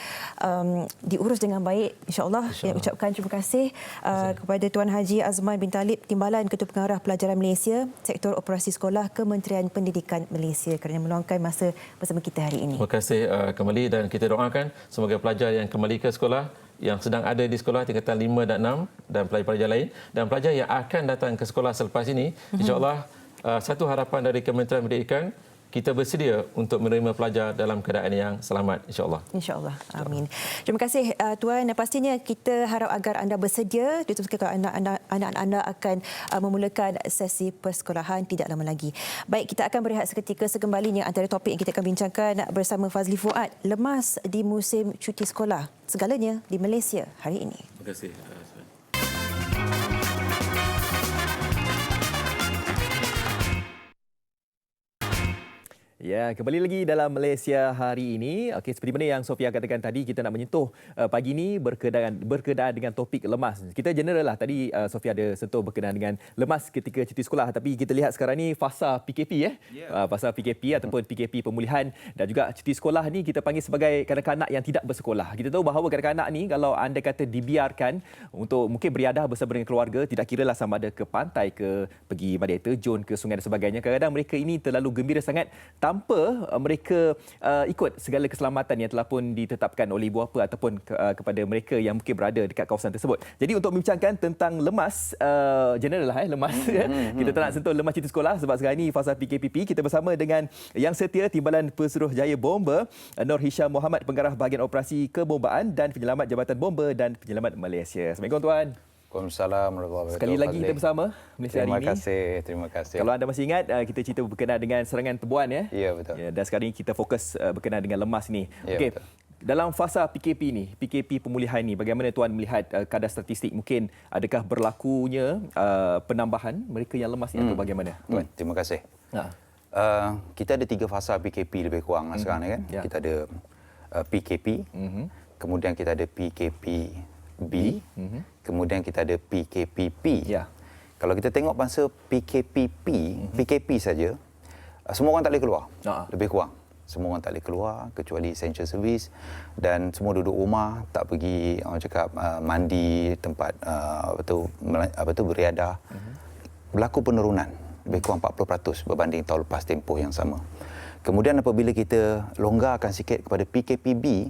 diurus dengan baik, insya-Allah. Ucapkan terima kasih kepada Tuan Haji Azman bin Talib, Timbalan Ketua Pengarah Pelajaran Malaysia, Sektor Operasi Sekolah, Kementerian Pendidikan Malaysia, kerana meluangkan masa bersama kita hari ini. Terima kasih kembali, dan kita doakan semoga pelajar yang kembali ke sekolah, yang sedang ada di sekolah tingkatan 5 dan 6 dan pelajar-pelajar lain, dan pelajar yang akan datang ke sekolah selepas ini, insya-Allah satu harapan dari Kementerian Pendidikan, kita bersedia untuk menerima pelajar dalam keadaan yang selamat, insya-Allah. Insya-Allah. Amin. Terima kasih Tuan. Pastinya kita harap agar anda bersedia, terutama kalau anak-anak anda akan memulakan sesi persekolahan tidak lama lagi. Baik, kita akan berehat seketika. Sekembalinya antara topik yang kita akan bincangkan bersama Fazli Fuad, lemas di musim cuti sekolah. Segalanya di Malaysia hari ini. Terima kasih. Ya, kembali lagi dalam Malaysia hari ini. Okey, seperti mana yang Sofia katakan tadi, kita nak menyentuh pagi ini berkenaan dengan topik lemas. Kita general lah, tadi Sofia ada sentuh berkenaan dengan lemas ketika cuti sekolah, tapi kita lihat sekarang ni fasa PKP fasa PKP ataupun PKP pemulihan dan juga cuti sekolah ni kita panggil sebagai kanak-kanak yang tidak bersekolah. Kita tahu bahawa kanak-kanak ni kalau anda kata dibiarkan untuk mungkin beriadah bersama dengan keluarga, tidak kiralah sama ada ke pantai, ke pergi badai terjun, ke sungai dan sebagainya, kadang-kadang mereka ini terlalu gembira sangat tanpa mereka ikut segala keselamatan yang telah pun ditetapkan oleh ibu bapa ataupun kepada mereka yang mungkin berada dekat kawasan tersebut. Jadi untuk membincangkan tentang lemas, general lah lemas, kita tak nak sentuh lemas cuti sekolah sebab sekarang ini fasa PKPP, kita bersama dengan Yang Setia Timbalan Pesuruhjaya Bomba, Nur Hisham Mohamad, Pengarah Bahagian Operasi Kebombaan dan Penyelamat Jabatan Bomba dan Penyelamat Malaysia. Assalamualaikum Tuan. Waalaikumsalam warahmatullahi wabarakatuh. Sekali lagi kita bersama Malaysia hari ini. Terima kasih. Kalau anda masih ingat, kita cerita berkenaan dengan serangan tebuan ya. Ya, betul. Ya, dan sekarang ini kita fokus berkenaan dengan lemas ni. Ya, Okey. betul. Dalam fasa PKP ni, PKP pemulihan ni, bagaimana Tuan melihat kadar statistik? Mungkin adakah berlakunya penambahan mereka yang lemas ni atau bagaimana? Tuan. Terima kasih. Kita ada 3 fasa PKP lebih kurang sekarang ni kan. Ya. Kita ada PKP, kemudian kita ada PKPB, kemudian kita ada PKPP. Ya. Kalau kita tengok masa PKP saja, semua orang tak boleh keluar. Lebih kurang. Semua orang tak boleh keluar kecuali essential service, dan semua duduk rumah, tak pergi orang cakap mandi, tempat beriadah. Berlaku penurunan lebih kurang 40% berbanding tahun lepas tempoh yang sama. Kemudian apabila kita longgarkan sikit kepada PKPB,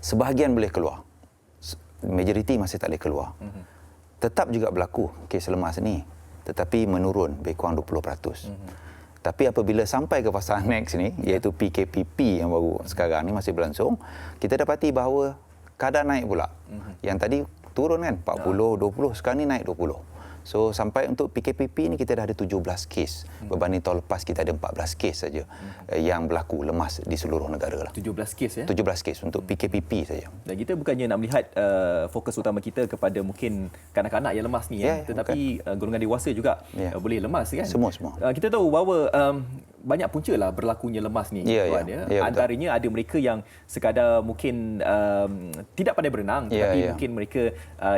sebahagian boleh keluar. Majoriti masih tak boleh keluar. Tetap juga berlaku kes lemas ni, tetapi menurun lebih kurang 20%. Tapi apabila sampai ke fasa next ni, iaitu PKPP yang baru sekarang ni masih berlangsung, kita dapati bahawa kadar naik pula. Yang tadi turun kan 40, 20, sekarang ni naik 20. So sampai untuk PKPP ni kita dah ada 17 kes. Berbanding tahun lepas kita ada 14 kes saja yang berlaku lemas di seluruh negara lah. 17 kes ya. 17 kes untuk PKPP saja. Dan kita bukannya nak melihat fokus utama kita kepada mungkin kanak-kanak yang lemas ni tetapi golongan dewasa juga boleh lemas kan. Semua. Kita tahu bahawa banyak punca lah berlakunya lemas ni. Tuan, antaranya ada mereka yang sekadar mungkin tidak pandai berenang tetapi mungkin mereka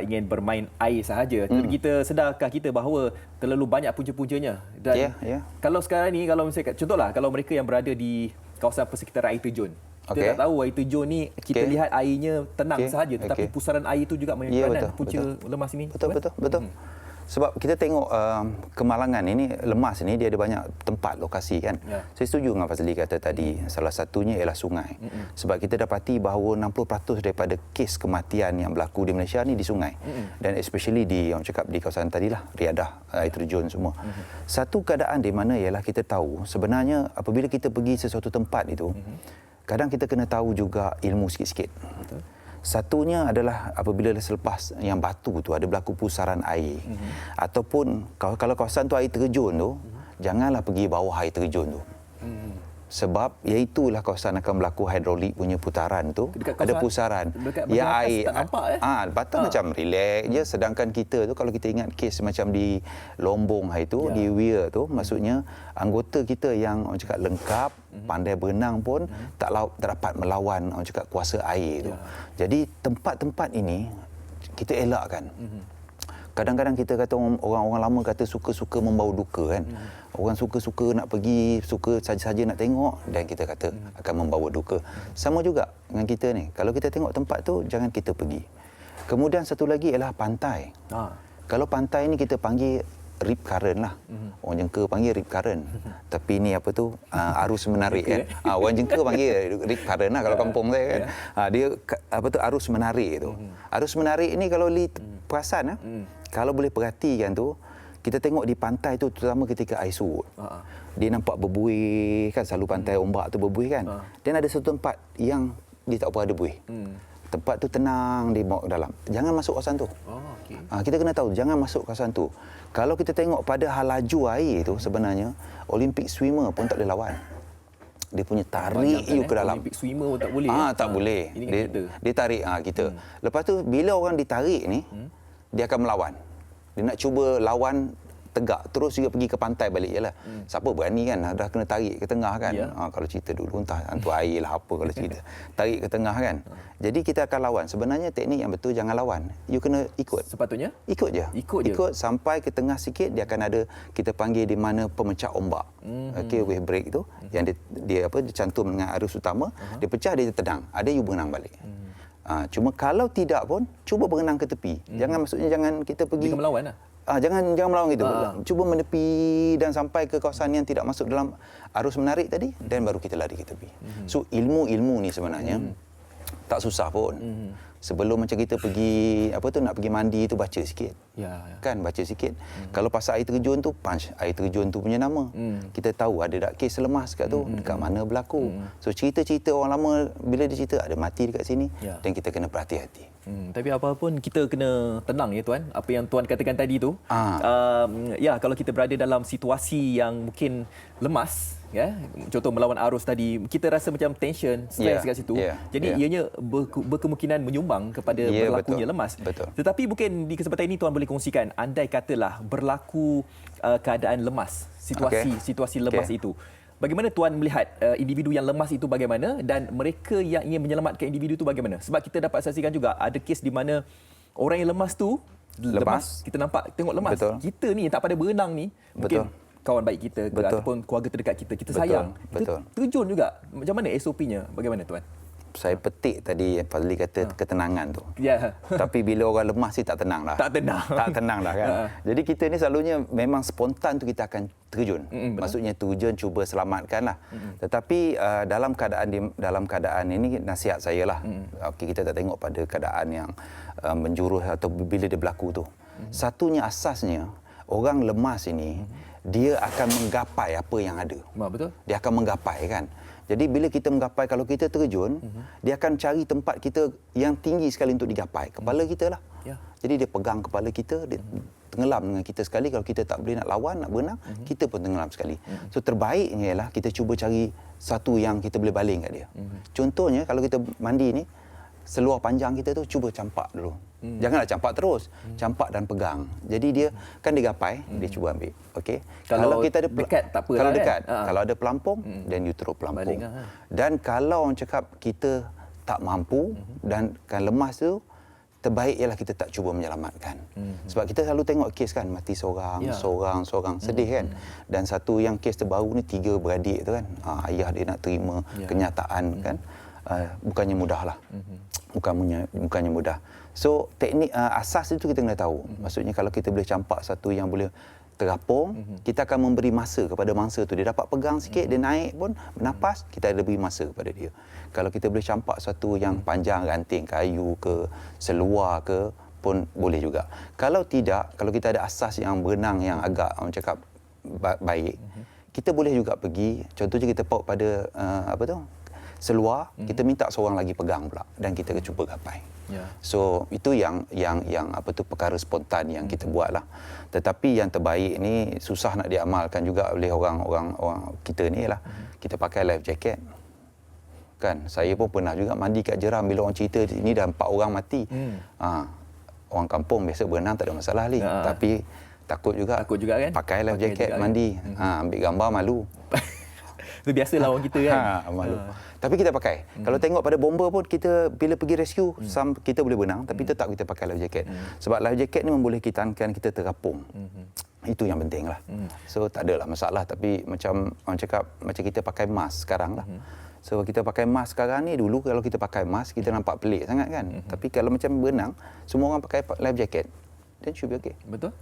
ingin bermain air sahaja. Kita sedarkah kita bahawa terlalu banyak punca-puncanya dan kalau sekarang ni kalau misalnya contohlah kalau mereka yang berada di kawasan persekitaran air terjun. Kita tak tahu air terjun ni kita lihat airnya tenang sahaja tetapi pusaran air itu juga main peranan punca lemas ini. Betul. Sebab kita tengok Kemalangan ini, lemas ini dia ada banyak tempat lokasi kan. Saya setuju dengan Fazli kata tadi, salah satunya ialah sungai. Sebab kita dapati bahawa 60% daripada kes kematian yang berlaku di Malaysia ni di sungai. Dan especially di orang cakap di kawasan tadilah Riadah, air terjun semua. Satu keadaan di mana ialah kita tahu sebenarnya apabila kita pergi sesuatu tempat itu, kadang kita kena tahu juga ilmu sikit-sikit. Satunya adalah apabila selepas yang batu tu ada berlaku pusaran air ataupun kalau kawasan tu air terjun tu janganlah pergi bawah air terjun tu. Sebab iaitulah kawasan akan berlaku hidrolik punya putaran tu, ada pusaran. Ya air patut macam relax je, sedangkan kita tu kalau kita ingat kes macam di Lombong hari tu di Weir tu, maksudnya anggota kita yang orang cakap lengkap, pandai berenang pun tak dapat melawan orang cakap kuasa air tu. Jadi tempat-tempat ini kita elakkan. Kadang-kadang kita kata orang-orang lama kata suka-suka membawa duka kan. Orang suka-suka nak pergi, suka saja-saja nak tengok dan kita kata akan membawa duka. Sama juga dengan kita ni. Kalau kita tengok tempat tu jangan kita pergi. Kemudian satu lagi ialah pantai. Kalau pantai ni kita panggil rip current lah. Orang Jengka panggil rip current. Tapi ni apa tu? Arus menarik kan. Orang Jengka panggil rip current lah kalau kampung saya kan. Dia apa tu arus menarik tu. Arus menarik ni kalau perasan kalau boleh perhatikan tu, kita tengok di pantai tu terutama ketika air surut. Dia nampak berbuih kan, selalu pantai ombak tu berbuih kan. Dan ada satu tempat yang dia tak pernah ada buih. Tempat tu tenang, dia bawa ke dalam. Jangan masuk kawasan tu. Kita kena tahu jangan masuk kawasan tu. Kalau kita tengok pada hal laju air tu sebenarnya Olympic swimmer pun tak boleh lawan. Dia punya tarik you ke dalam. Olympic swimmer pun tak boleh. Tak boleh. Dia tarik kita. Lepas tu bila orang ditarik ni, dia akan melawan. Dia nak cuba lawan tegak terus juga pergi ke pantai balik jelah. Siapa berani kan dah kena tarik ke tengah kan. Kalau cerita dulu entah hantu air lah apa kalau cerita. Tarik ke tengah kan. Jadi kita akan lawan. Sebenarnya teknik yang betul jangan lawan. You kena ikut. Sepatutnya ikut je. Ikut sampai ke tengah sikit dia akan ada kita panggil di mana pemecah ombak. Wave break tu yang dia cantum dengan arus utama, dia pecah dia tenang. Ada you berenang balik. Cuma kalau tidak pun cuba berenang ke tepi. Jangan kita pergi melawan lah. Jangan melawan gitu. Cuba menepi dan sampai ke kawasan yang tidak masuk dalam arus menarik tadi dan baru kita lari ke tepi. So ilmu-ilmu ni sebenarnya tak susah pun. Sebelum macam kita pergi nak pergi mandi tu baca sikit. Kan baca sikit. Kalau pasal air terjun tu punch air terjun tu punya nama. Kita tahu ada tak kes lemas kat tu dekat mana berlaku. So cerita-cerita orang lama bila dia cerita ada mati dekat sini dan kita kena berhati-hati. Tapi apa pun kita kena tenang ya tuan. Apa yang tuan katakan tadi tu. Kalau kita berada dalam situasi yang mungkin lemas contoh melawan arus tadi, kita rasa macam tension, stres kat situ. Jadi ianya berkemungkinan menyumbang kepada berlakunya lemas. Tetapi mungkin di kesempatan ini tuan boleh kongsikan andai katalah berlaku keadaan lemas, situasi lemas itu. Bagaimana tuan melihat individu yang lemas itu bagaimana dan mereka yang ingin menyelamatkan individu itu bagaimana? Sebab kita dapat saksikan juga ada kes di mana orang yang lemas tu lemas, kita nampak tengok lemas. Kita ni tak pada berenang ni mungkin kawan baik kita ke ataupun keluarga terdekat kita sayang. Kita terjun juga. Macam mana SOP-nya? Bagaimana tuan? Saya petik tadi Fazli kata ketenangan tu. Tapi bila orang lemas tak tenang lah. Tak tenang lah kan. Jadi kita ni selalunya memang spontan tu kita akan terjun. Maksudnya terjun cuba selamatkan lah. Tetapi dalam keadaan ini nasihat saya lah. Kita tak tengok pada keadaan yang menjurus atau bila dia berlaku tu. Satunya asasnya orang lemas ini dia akan menggapai apa yang ada. Betul. Dia akan menggapai kan. Jadi bila kita menggapai, kalau kita terjun, dia akan cari tempat kita yang tinggi sekali untuk digapai. Kepala kita lah. Jadi dia pegang kepala kita, dia tenggelam dengan kita sekali. Kalau kita tak boleh nak lawan, nak berenang, kita pun tenggelam sekali. So terbaiknya ialah kita cuba cari satu yang kita boleh baling kat dia. Contohnya kalau kita mandi ni, seluar panjang kita tu cuba campak dulu. Janganlah campak terus. Campak dan pegang. Jadi dia kan dia gapai, dia cuba ambil. Okey. Kalau kita ada dekat tak apa kalau lah, dekat, kan? kalau ada pelampung, then you terus pelampung. Baling lah. Dan kalau orang cakap kita tak mampu dan kan lemas tu, terbaik ialah kita tak cuba menyelamatkan. Sebab kita selalu tengok kes kan, mati seorang, seorang, sedih kan. Dan satu yang kes terbaru ni 3 beradik tu kan. Ayah dia nak terima kenyataan kan. Bukannya mudah lah. Bukannya mudah. So teknik asas itu kita kena tahu. Maksudnya kalau kita boleh campak satu yang boleh terapung, kita akan memberi masa kepada mangsa tu. Dia dapat pegang sikit, dia naik pun, bernapas, kita ada beri masa kepada dia. Kalau kita boleh campak satu yang panjang, ranting kayu ke, seluar ke, pun boleh juga. Kalau tidak, kalau kita ada asas yang berenang yang agak, orang cakap, baik, kita boleh juga pergi, contohnya kita paut pada, seluar, kita minta seorang lagi pegang pula, dan kita cuba gapai. So itu yang perkara spontan yang kita buatlah. Tetapi yang terbaik ni susah nak diamalkan juga oleh orang kita ni lah. Kita pakai life jacket. Kan, saya pun pernah juga mandi kat jeram bila orang cerita ini dah 4 orang mati. Orang kampung biasa berenang tak ada masalah ni. Tapi takut juga kan? Pakai life jacket mandi. Ambil gambar malu. Itu biasalah orang kita kan. Malu. Tapi kita pakai. Kalau tengok pada bomber pun, kita bila pergi rescue, kita boleh berenang, tapi tetap kita pakai life jacket. Sebab life jacket ni membolehkan kita terapung. Itu yang penting lah. So tak adalah masalah. Tapi macam orang cakap, macam kita pakai mask sekarang lah. So kita pakai mask sekarang ni, dulu kalau kita pakai mask, kita nampak pelik sangat kan. Tapi kalau macam berenang, semua orang pakai life jacket, then should be okay. Betul?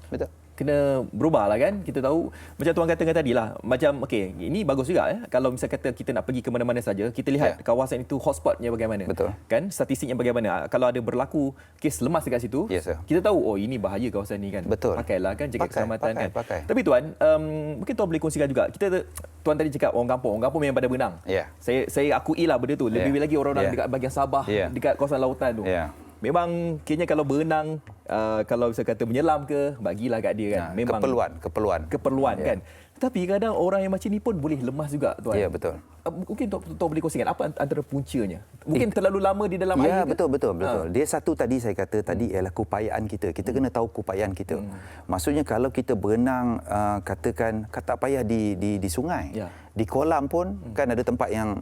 Kena berubah lah kan. Kita tahu macam tuan katakan tadi lah, macam okey, ini bagus juga kalau misal kata kita nak pergi ke mana-mana saja, kita lihat kawasan itu hotspotnya bagaimana. Betul. Kan statistiknya bagaimana. Kalau ada berlaku kes lemas dekat situ, kita tahu ini bahaya kawasan ni kan. Betul. Pakailah kan, jaga keselamatan kan. Pakai. Tapi tuan, mungkin tuan boleh kongsikan juga. Tuan tadi cakap orang kampung memang pada berenang. Saya akui lah benda tu. Lebih lagi orang-orang dekat bahagian Sabah, dekat kawasan lautan tu. Memang kayaknya kalau berenang, kalau saya kata menyelam ke, bagilah kat dia kan. Memang keperluan kan. Tapi kadang orang yang macam ni pun boleh lemas juga tuan. Ya, betul. Mungkin tuan boleh kongsikan apa antara puncanya? Mungkin terlalu lama di dalam air ke? Betul. Dia satu tadi saya kata tadi ialah keupayaan kita. Kita kena tahu keupayaan kita. Maksudnya kalau kita berenang katakan tak payah di sungai. Di kolam pun kan ada tempat yang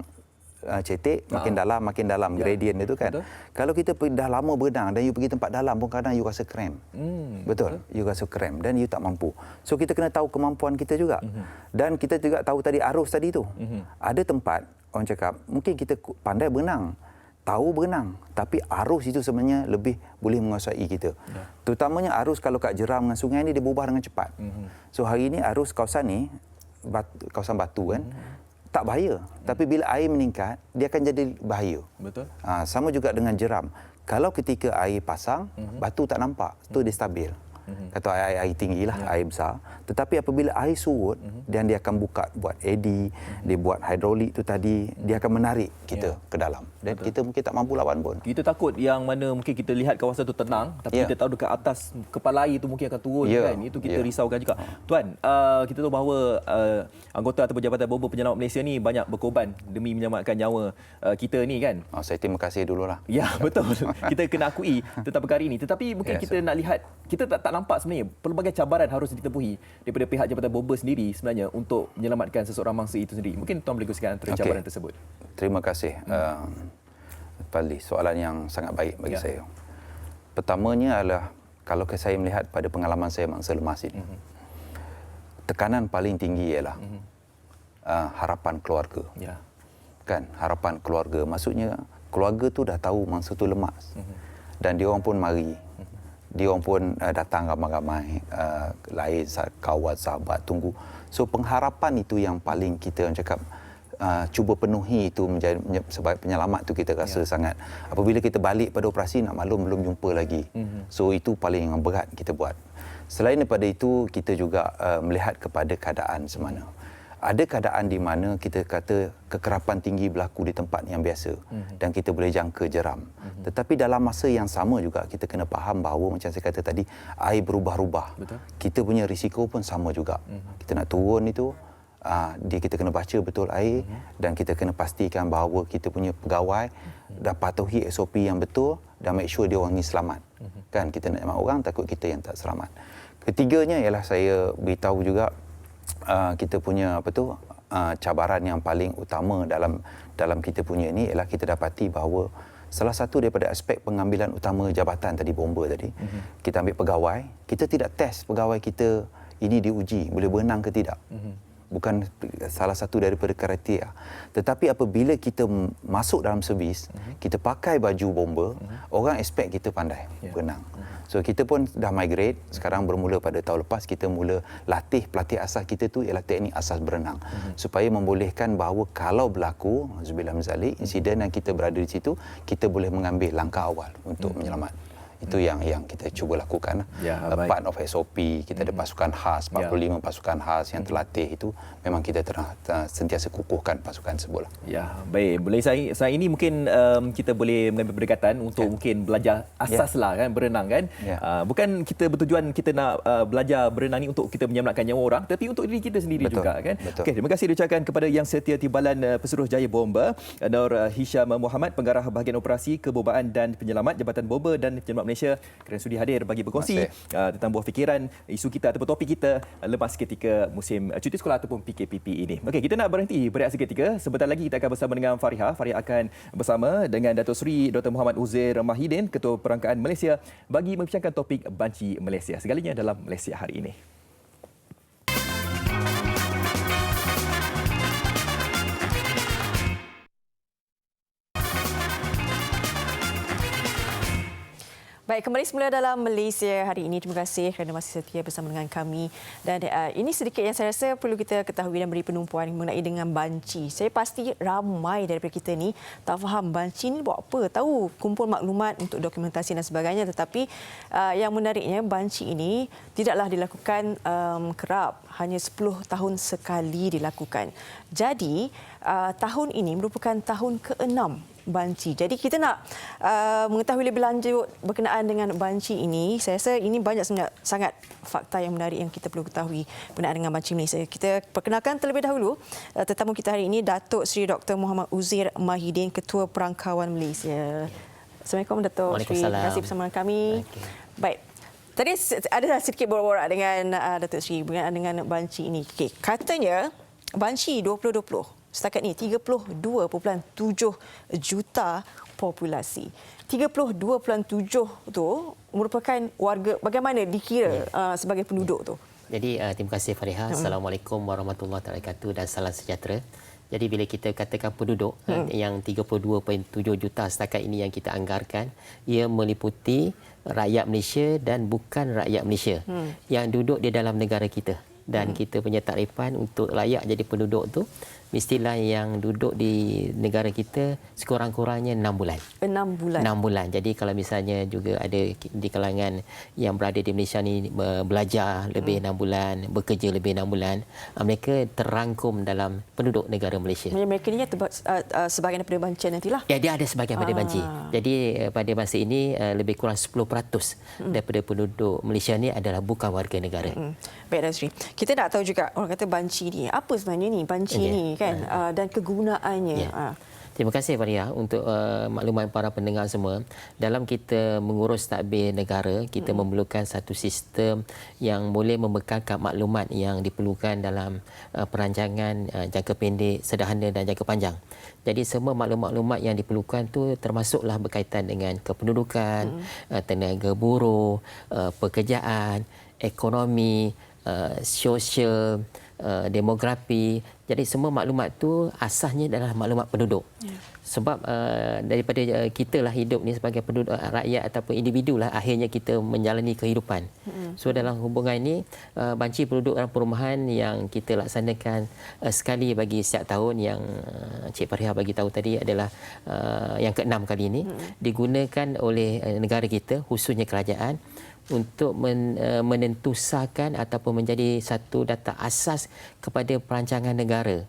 cetek, makin dalam gradient itu kan. Betul. Kalau kita dah lama berenang dan you pergi tempat dalam pun kadang you rasa cramp. Betul. You rasa cramp dan you tak mampu. So kita kena tahu kemampuan kita juga. Dan kita juga tahu tadi arus tadi tu. Ada tempat orang cakap mungkin kita pandai berenang, tahu berenang, tapi arus itu sebenarnya lebih boleh menguasai kita. Terutamanya arus kalau kat jeram dengan sungai ni dia berubah dengan cepat. So hari ini arus kawasan ni kawasan batu kan. Tak bahaya. Tapi bila air meningkat, dia akan jadi bahaya. Betul. Sama juga dengan jeram. Kalau ketika air pasang, batu tak nampak, tu dia stabil. Kata air tinggi lah, air besar. Tetapi apabila air surut, dan dia akan buka buat eddy, dia buat hidrolik tu tadi, dia akan menarik kita ke dalam. Dan kita mungkin tak mampu lawan pun. Kita takut yang mana mungkin kita lihat kawasan tu tenang, tapi kita tahu dekat atas kepala air tu mungkin akan turun kan. Itu kita risaukan juga. Tuan, kita tahu bahawa anggota ataupun Jabatan Bomber Penyelamat Malaysia ni banyak berkorban demi menyelamatkan nyawa kita ni kan. Saya terima kasih dululah. Ya, betul. Kita kena akui tentang perkara ini. Tetapi mungkin kita nak lihat, kita tak nampak sebenarnya pelbagai cabaran harus ditempuhi daripada pihak Jabatan Bomber sendiri sebenarnya untuk menyelamatkan seseorang mangsa itu sendiri. Mungkin tuan boleh kongsikan antara cabaran tersebut. Terima kasih. Fadli, soalan yang sangat baik bagi saya. Pertamanya adalah kalau saya melihat pada pengalaman saya mangsa lemas ini, tekanan paling tinggi ialah harapan keluarga. Kan, harapan keluarga. Maksudnya keluarga tu dah tahu mangsa tu lemas. Dan dia orang pun mari. Dia orang pun datang ramai-ramai, lain kawan, sahabat, tunggu. So pengharapan itu yang paling kita cakap cuba penuhi itu menjadi sebagai penyelamat tu kita rasa sangat. Apabila kita balik pada operasi nak maklum belum jumpa lagi. So itu paling berat kita buat. Selain daripada itu kita juga melihat kepada keadaan semana. ada keadaan di mana kita kata kekerapan tinggi berlaku di tempat yang biasa dan kita boleh jangka jeram. Tetapi dalam masa yang sama juga kita kena faham bahawa macam saya kata tadi, air berubah-ubah. Kita punya risiko pun sama juga. Kita nak turun itu, kita kena baca betul air dan kita kena pastikan bahawa kita punya pegawai dah patuhi SOP yang betul dan make sure dia orang ni selamat. Kan kita nak orang, takut kita yang tak selamat. Ketiganya ialah saya beritahu juga kita punya cabaran yang paling utama dalam kita punya ini ialah kita dapati bahawa salah satu daripada aspek pengambilan utama jabatan tadi, bomba tadi, kita ambil pegawai, kita tidak test pegawai kita ini diuji boleh berenang ke tidak. Bukan salah satu daripada kriteria. Tetapi apabila kita masuk dalam servis, kita pakai baju bomba, orang expect kita pandai berenang. So kita pun dah migrate, sekarang bermula pada tahun lepas kita mula latih pelatih asas kita tu ialah teknik asas berenang. Supaya membolehkan bahawa kalau berlaku, auzubillah min zalik, insiden yang kita berada di situ, kita boleh mengambil langkah awal untuk menyelamat. Itu yang kita cuba lakukan. Part of SOP, kita ada pasukan khas, 45 pasukan khas yang terlatih itu, memang kita sentiasa kukuhkan pasukan tersebut. Ya, baik. Boleh saya ini mungkin kita boleh mengambil pendekatan untuk mungkin belajar asas lah kan, berenang kan. Bukan kita bertujuan kita nak belajar berenang ni untuk kita menyelamatkan nyawa orang, tapi untuk diri kita sendiri juga kan. Okey, terima kasih diucapkan kepada Yang Setia Timbalan Pesuruhjaya Bomba, Nur Hisham Muhammad, Pengarah Bahagian Operasi Kebobaan dan Penyelamat Jabatan Bomba dan Penyelamat Malaysia, kerana sudi hadir bagi berkongsi tentang buah fikiran isu kita ataupun topik kita lepas ketika musim cuti sekolah ataupun PKPP ini. Okey, kita nak berhenti berehat seketika. Sebentar lagi kita akan bersama dengan Fariha. Fariha akan bersama dengan Datuk Seri Dr. Muhammad Uzair Mahidin, Ketua Perangkaan Malaysia, bagi membincangkan topik banci Malaysia. Segalanya dalam Malaysia hari ini. Baik, kembali semula dalam Malaysia hari ini. Terima kasih kerana masih setia bersama dengan kami. Dan ini sedikit yang saya rasa perlu kita ketahui dan beri penumpuan mengenai dengan banci. Saya pasti ramai daripada kita ni tak faham banci ni buat apa. Tahu kumpul maklumat untuk dokumentasi dan sebagainya. Tetapi yang menariknya, banci ini tidaklah dilakukan kerap. Hanya 10 tahun sekali dilakukan. Jadi, tahun ini merupakan tahun ke-6 banci. Jadi kita nak mengetahui lebih lanjut berkenaan dengan banci ini. Saya rasa ini banyak sangat fakta yang menarik yang kita perlu ketahui berkenaan dengan banci Malaysia. Kita perkenalkan terlebih dahulu tetamu kita hari ini, Datuk Seri Dr. Muhammad Uzair Mahidin, Ketua Perangkawan Malaysia. Assalamualaikum Datuk Seri. Terima kasih bersama kami. Baik. Tadi ada sedikit borak-borak dengan Datuk Seri berkenaan dengan banci ini. Okay. Katanya banci 2020 setakat ni 32.7 juta populasi. 32.7 tu merupakan warga, bagaimana dikira sebagai penduduk tu? Jadi terima kasih Fariha. Assalamualaikum warahmatullahi wabarakatuh dan salam sejahtera. Jadi bila kita katakan penduduk yang 32.7 juta setakat ini yang kita anggarkan, ia meliputi rakyat Malaysia dan bukan rakyat Malaysia yang duduk di dalam negara kita. Dan kita punya takrifan untuk layak jadi penduduk tu mestilah yang duduk di negara kita sekurang-kurangnya 6 bulan. 6 bulan. 6 bulan. Jadi kalau misalnya juga ada di kalangan yang berada di Malaysia ni belajar lebih 6 bulan, bekerja lebih 6 bulan, mereka terrangkum dalam penduduk negara Malaysia. Mereka ni sebahagian daripada banci nantilah. Ya, dia ada sebahagian daripada banci. Jadi pada masa ini lebih kurang 10% daripada penduduk Malaysia ni adalah bukan warga negara. Baik, Datuk Seri. Kita nak tahu juga, orang kata banci ni, apa sebenarnya ni banci ni kan, dan kegunaannya. Terima kasih Faria untuk maklumat para pendengar semua. Dalam kita mengurus tadbir negara, kita memerlukan satu sistem yang boleh membekalkan maklumat yang diperlukan dalam perancangan jangka pendek, sederhana dan jangka panjang. Jadi semua maklumat-maklumat yang diperlukan tu termasuklah berkaitan dengan kependudukan, tenaga buruh, pekerjaan, ekonomi, sosial, demografi. Jadi semua maklumat tu asasnya adalah maklumat penduduk. Sebab daripada kita lah hidup ni sebagai penduduk, rakyat ataupun individu lah akhirnya kita menjalani kehidupan. So dalam hubungan ini banci penduduk dalam perumahan yang kita laksanakan sekali bagi setiap tahun yang Cik Fariha bagi tahu tadi adalah yang ke-6 kali ini digunakan oleh negara kita khususnya kerajaan untuk menentusakan ataupun menjadi satu data asas kepada perancangan negara.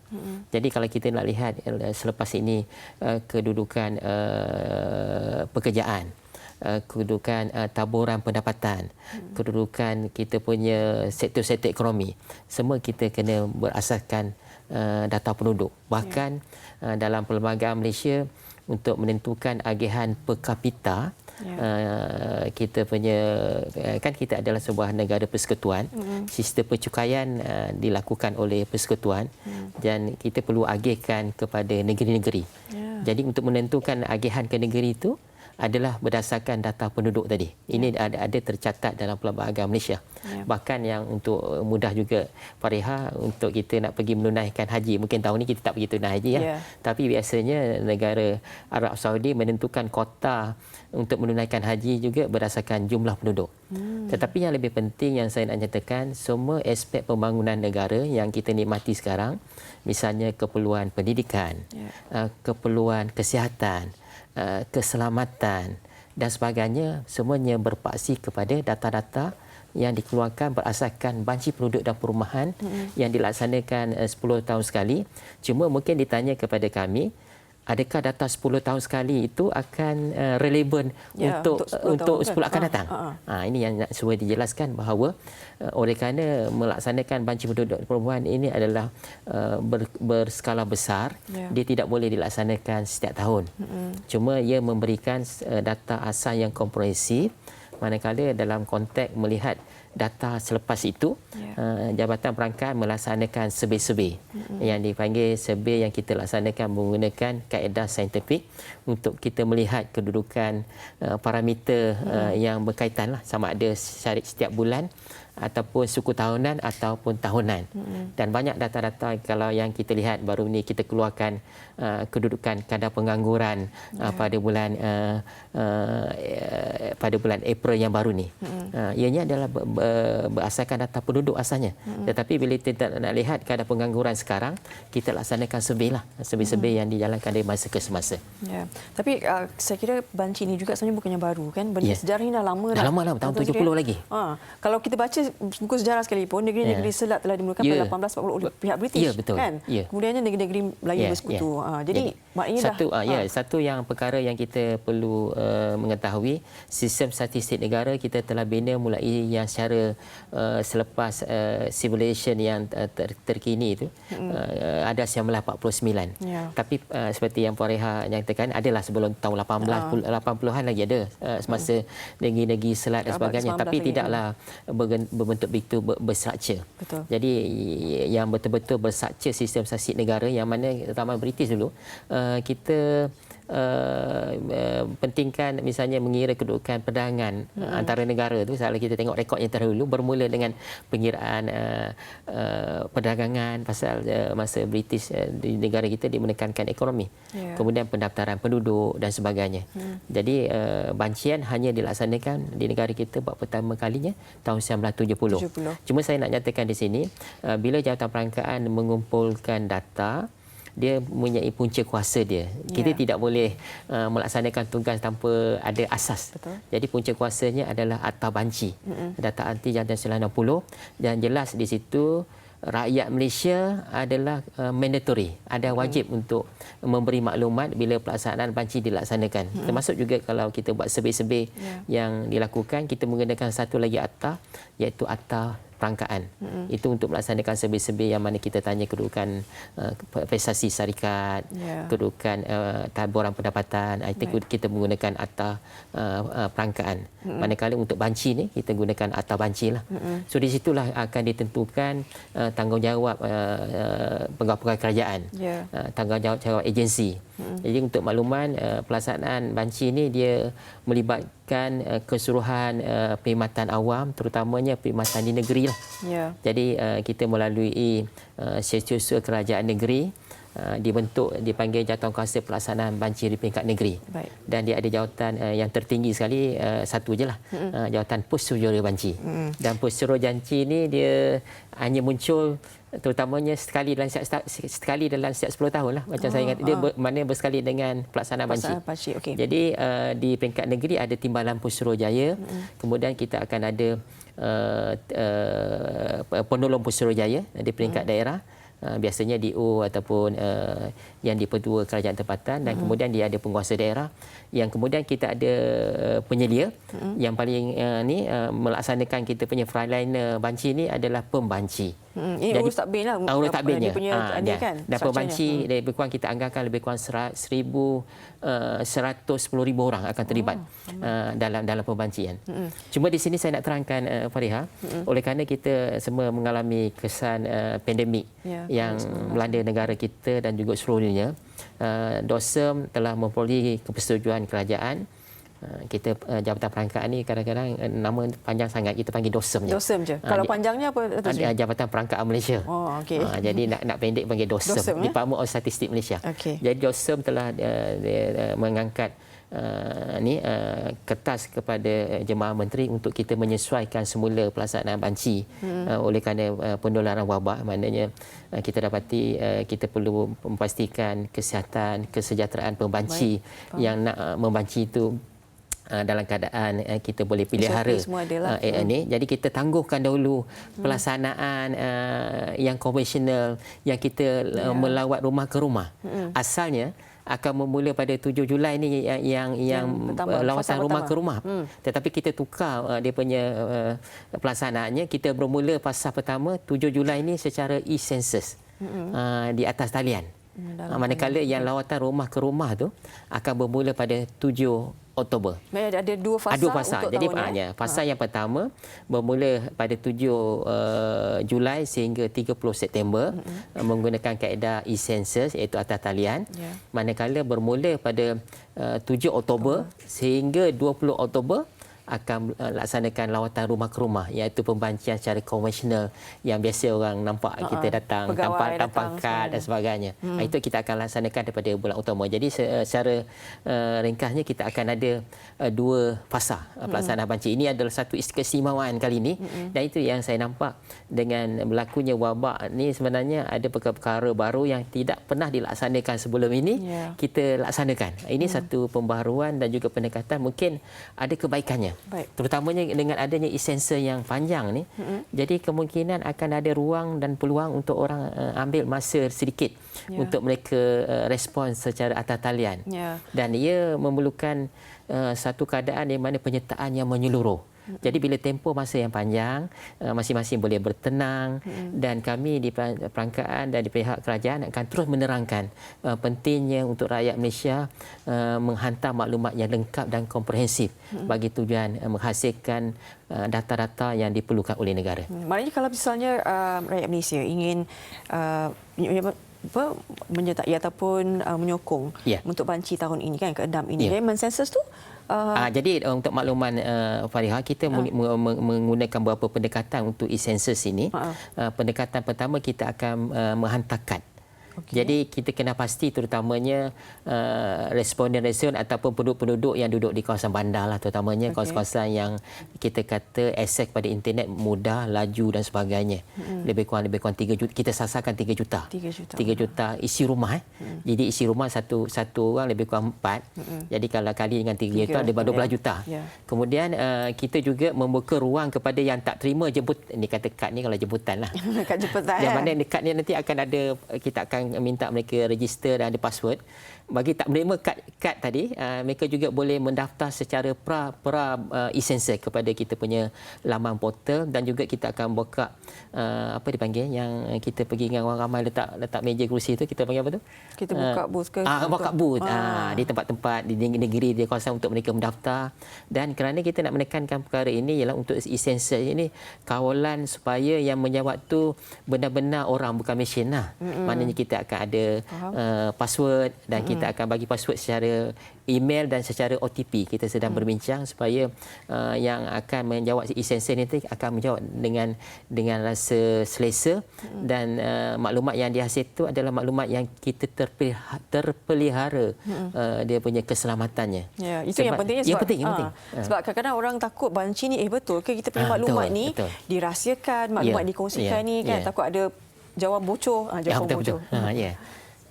Jadi kalau kita nak lihat selepas ini kedudukan pekerjaan, kedudukan taburan pendapatan, kedudukan kita punya sektor-sektor ekonomi, semua kita kena berasaskan data penduduk. Bahkan dalam Perlembagaan Malaysia untuk menentukan agihan per kapita, kita punya kan kita adalah sebuah negara persekutuan, sistem pencukaian dilakukan oleh persekutuan dan kita perlu agihkan kepada negeri-negeri. Jadi untuk menentukan agihan ke negeri itu adalah berdasarkan data penduduk tadi. Ini ada tercatat dalam Perlembagaan Malaysia. Bahkan yang untuk mudah juga Fariha, untuk kita nak pergi menunaikan haji, mungkin tahun ni kita tak pergi tunai haji ya. Tapi biasanya negara Arab Saudi menentukan kota untuk menunaikan haji juga berdasarkan jumlah penduduk. Tetapi yang lebih penting yang saya nak nyatakan, semua aspek pembangunan negara yang kita nikmati sekarang, misalnya keperluan pendidikan, keperluan kesihatan, keselamatan dan sebagainya, semuanya berpaksi kepada data-data yang dikeluarkan berasaskan banci penduduk dan perumahan yang dilaksanakan 10 tahun sekali. Cuma mungkin ditanya kepada kami, adakah data 10 tahun sekali itu akan relevan untuk 10 akan datang? Ini yang nak cuba dijelaskan bahawa oleh kerana melaksanakan banci penduduk perumahan ini adalah berskala besar, dia tidak boleh dilaksanakan setiap tahun. Cuma ia memberikan data asas yang komprehensif, manakala dalam konteks melihat data selepas itu, Jabatan Perangkat melaksanakan survey yang dipanggil survey yang kita laksanakan menggunakan kaedah saintifik untuk kita melihat kedudukan parameter yang berkaitan lah, sama ada setiap bulan ataupun suku tahunan ataupun tahunan. Dan banyak data-data kalau yang kita lihat baru ni kita keluarkan kedudukan kadar pengangguran pada bulan April yang baru ni. Ianya adalah berasaskan data penduduk asalnya. Tetapi bila kita nak lihat kadar pengangguran sekarang, kita laksanakan survey lah, survey yang dijalankan dari masa ke semasa. Tapi saya kira banci ini juga sebenarnya bukannya baru kan? Benda sejarah ini dah lama. Dah lama tahun 70 lagi. Kalau kita baca buku sejarah sekalipun, negeri-negeri Selat telah dimulakan pada 1840 oleh pihak British, betul. kan? Kemudiannya negeri-negeri Melayu bersekutu. Jadi maknanya satu yang perkara yang kita perlu mengetahui, sistem statistik negara kita telah bina mulai yang secara selepas civilization yang terkini itu ada 1949. Tapi seperti yang Puan Reha nyatakan, adalah sebelum tahun 80-an lagi ada semasa negeri-negeri Selat dan sebagainya, tapi tidaklah berbentuk begitu berstruktur. Jadi yang betul-betul berstruktur sistem statistik negara yang mana zaman British dulu kita pentingkan misalnya mengira kedudukan perdagangan antara negara tu. Kalau kita tengok rekod yang terdahulu bermula dengan pengiraan perdagangan pasal masa British di negara kita dia menekankan ekonomi. Kemudian pendaftaran penduduk dan sebagainya. Jadi bancian hanya dilaksanakan di negara kita buat pertama kalinya tahun 1970. Cuma saya nak nyatakan di sini, bila Jabatan Perangkaan mengumpulkan data, dia mempunyai punca kuasa dia. Kita tidak boleh melaksanakan tugas tanpa ada asas. Jadi punca kuasanya adalah Akta Banci, Data Anti Jabatan 60, dan jelas di situ rakyat Malaysia adalah mandatory, ada wajib untuk memberi maklumat bila pelaksanaan banci dilaksanakan. Termasuk juga kalau kita buat survey-survey yang dilakukan, kita menggunakan satu lagi akta, iaitu Akta Perangkaan. Itu untuk melaksanakan survey-survey yang mana kita tanya kedudukan prestasi syarikat, kedudukan taburan pendapatan. Itu kita menggunakan Akta Perangkaan. Manakala untuk banci ni kita gunakan Akta Banci lah. So di situlah akan ditentukan tanggungjawab pegawai kerajaan, tanggungjawab agensi. Jadi untuk makluman, pelaksanaan banci ini dia melibatkan keseluruhan perkhidmatan awam, terutamanya perkhidmatan di negeri lah. Jadi kita melalui setiausaha kerajaan negeri dibentuk, dipanggil Jawatankuasa Pelaksanaan Banci di peringkat negeri. Dan dia ada jawatan yang tertinggi sekali, satu je lah, jawatan Pussuruh Banci. Dan Pussuruh Banci ni dia hanya muncul terutamanya sekali dalam setiap 10 tahun lah macam saya ingat dia mana bersekali dengan pelaksanaan banci. Okay. Jadi di peringkat negeri ada Timbalan Pusurujaya, kemudian kita akan ada penolong Pusurujaya di peringkat daerah. Biasanya DO ataupun yang dipertua kerajaan tempatan, dan kemudian dia ada penguasa daerah, yang kemudian kita ada penyelia yang paling melaksanakan kita punya frontliner banci ni adalah pembanci. Ini urus takbir lah. Urus takbirnya. Kan, dan pembanci lebih kurang kita anggarkan lebih kurang 110,000 orang akan terlibat dalam pembancian. Cuma di sini saya nak terangkan Fariha, oleh kerana kita semua mengalami kesan pandemik yang melanda negara kita dan juga seluruh dunia, DOSEM telah memperoleh persetujuan kerajaan. Kita Jabatan Perangkaan ni kadang-kadang nama panjang sangat, kita panggil DOSEM je. DOSEM je. Kalau panjangnya apa? Jabatan Perangkaan Malaysia. Okey. Jadi nak pendek panggil DOSEM, Department of Statistik Malaysia. Jadi DOSEM telah mengangkat kertas kepada Jemaah Menteri untuk kita menyesuaikan semula pelaksanaan banci oleh kerana penularan wabak. Maknanya kita dapati kita perlu memastikan kesihatan, kesejahteraan pembanci yang nak membanci itu dalam keadaan kita boleh pelihara ini. Jadi kita tangguhkan dahulu pelaksanaan yang konvensional yang kita melawat rumah ke rumah. Asalnya akan bermula pada 7 Julai ni yang lawatan rumah ke rumah. Tetapi kita tukar dia punya pelaksanaannya. Kita bermula fasa pertama 7 Julai ni secara e-census di atas talian. Manakala yang lawatan rumah ke rumah tu akan bermula pada 7 Oktober. Ada dua fasa. Dua fasa. Untuk jadi fasa yang pertama bermula pada 7 Julai sehingga 30 September menggunakan kaedah e-census iaitu atas talian. Manakala bermula pada 7 Oktober sehingga 20 Oktober akan laksanakan lawatan rumah ke rumah, iaitu pembancian secara konvensional yang biasa orang nampak kita datang tanpa kad dan sebagainya. Itu kita akan laksanakan daripada bulan Oktober. Jadi secara ringkasnya kita akan ada dua fasa pelaksanaan banci. Ini adalah satu keistimewaan kali ini, dan itu yang saya nampak dengan berlakunya wabak ni sebenarnya ada perkara-perkara baru yang tidak pernah dilaksanakan sebelum ini kita laksanakan. Ini satu pembaharuan dan juga pendekatan, mungkin ada kebaikannya. Terutamanya dengan adanya e-census yang panjang ni, jadi kemungkinan akan ada ruang dan peluang untuk orang ambil masa sedikit untuk mereka respon secara atas talian. Dan ia memerlukan satu keadaan di mana penyertaan yang menyeluruh. Jadi bila tempoh masa yang panjang, masing-masing boleh bertenang, dan kami di perangkaan dan di pihak kerajaan akan terus menerangkan pentingnya untuk rakyat Malaysia menghantar maklumat yang lengkap dan komprehensif bagi tujuan menghasilkan data-data yang diperlukan oleh negara. Maknanya kalau misalnya rakyat Malaysia ingin menyertai ataupun menyokong untuk banci tahun ini kan, ke-6 ini, mensensus tu jadi untuk makluman Fariha, kita menggunakan beberapa pendekatan untuk e-census ini. Pendekatan pertama, kita akan menghantar kad. Jadi kita kena pasti terutamanya responden-responden ataupun penduduk-penduduk yang duduk di kawasan bandar lah, terutamanya kawasan-kawasan yang kita kata akses pada internet mudah, laju dan sebagainya. Lebih kurang 3 juta, kita sasarkan 3 juta. 3 juta isi rumah. Jadi isi rumah satu orang lebih kurang 4. Jadi kalau kali dengan 3 juta lebih 12 juta. Kemudian kita juga membuka ruang kepada yang tak terima jemput, ni kata kad ni kalau jemputan lah. Kad jemputan. Yang mana dekat ni nanti akan ada, kita akan minta mereka register dan ada password. Bagi tak menerima kad tadi, mereka juga boleh mendaftar secara pra e-census kepada kita punya laman portal, dan juga kita akan buka apa dipanggil yang kita pergi dengan orang ramai letak meja kerusi tu, kita panggil apa tu? Kita buka booth ke? Buka booth di tempat-tempat di negeri, di kawasan untuk mereka mendaftar. Dan kerana kita nak menekankan perkara ini ialah untuk e-census ini kawalan supaya yang menjawab tu benar-benar orang, bukan mesin lah. Maknanya kita akan ada password, dan kita akan bagi password secara email dan secara OTP. Kita sedang berbincang supaya yang akan menjawab e-census ini akan menjawab dengan rasa selesa, dan maklumat yang dihasil itu adalah maklumat yang kita terpelihara dia punya keselamatannya. Itu yang pentingnya, sebab penting. Sebab kadang-kadang orang takut banci ni betul ke kita punya maklumat ni dirahsiakan, maklumat dikongsikan ni kan, takut ada jawab bocor. Jawapan betul. Ya.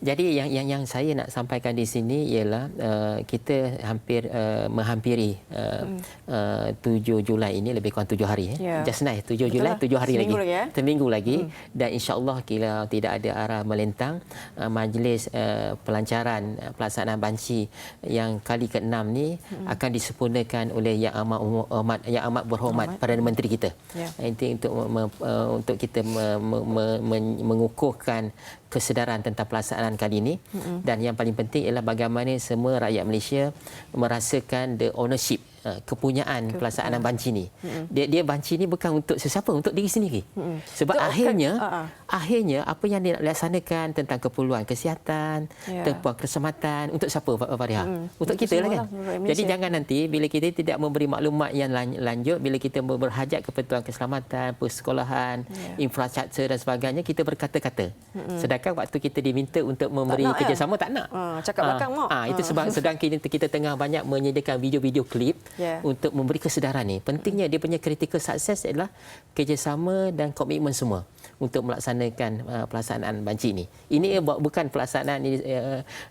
Jadi yang saya nak sampaikan di sini ialah kita hampir menghampiri 7 Julai ini, lebih kurang 7 hari. Just nice 7 Julai, 7 hari lagi. Seminggu lagi. Dan insya-Allah kalau tidak ada arah melintang, majlis pelancaran pelaksanaan banci yang kali ke-6 ni akan disempurnakan oleh yang amat berhormat Perdana Menteri kita. Ini untuk kita mengukuhkan kesedaran tentang pelaksanaan kali ini, dan yang paling penting ialah bagaimana semua rakyat Malaysia merasakan the ownership, kepunyaan pelaksanaan banci ni. Dia banci ni bukan untuk sesiapa, untuk diri sendiri. Sebab akhirnya apa yang dilaksanakan tentang keperluan kesihatan, tempat keselamatan, untuk siapa, Fariha? Untuk kita lah kan. Jadi jangan nanti bila kita tidak memberi maklumat yang lanjut, bila kita berhajat keperluan keselamatan, persekolahan, infrastruktur dan sebagainya, kita berkata-kata. Sedangkan waktu kita diminta untuk memberi kerjasama, tak nak. Cakap belakang mak. Itu sebab sedang kita tengah banyak menyediakan video-video klip untuk memberi kesedaran ni. Pentingnya dia punya critical success adalah kerjasama dan komitmen semua untuk melaksanakan pelaksanaan banci ini. Ini bukan pelaksanaan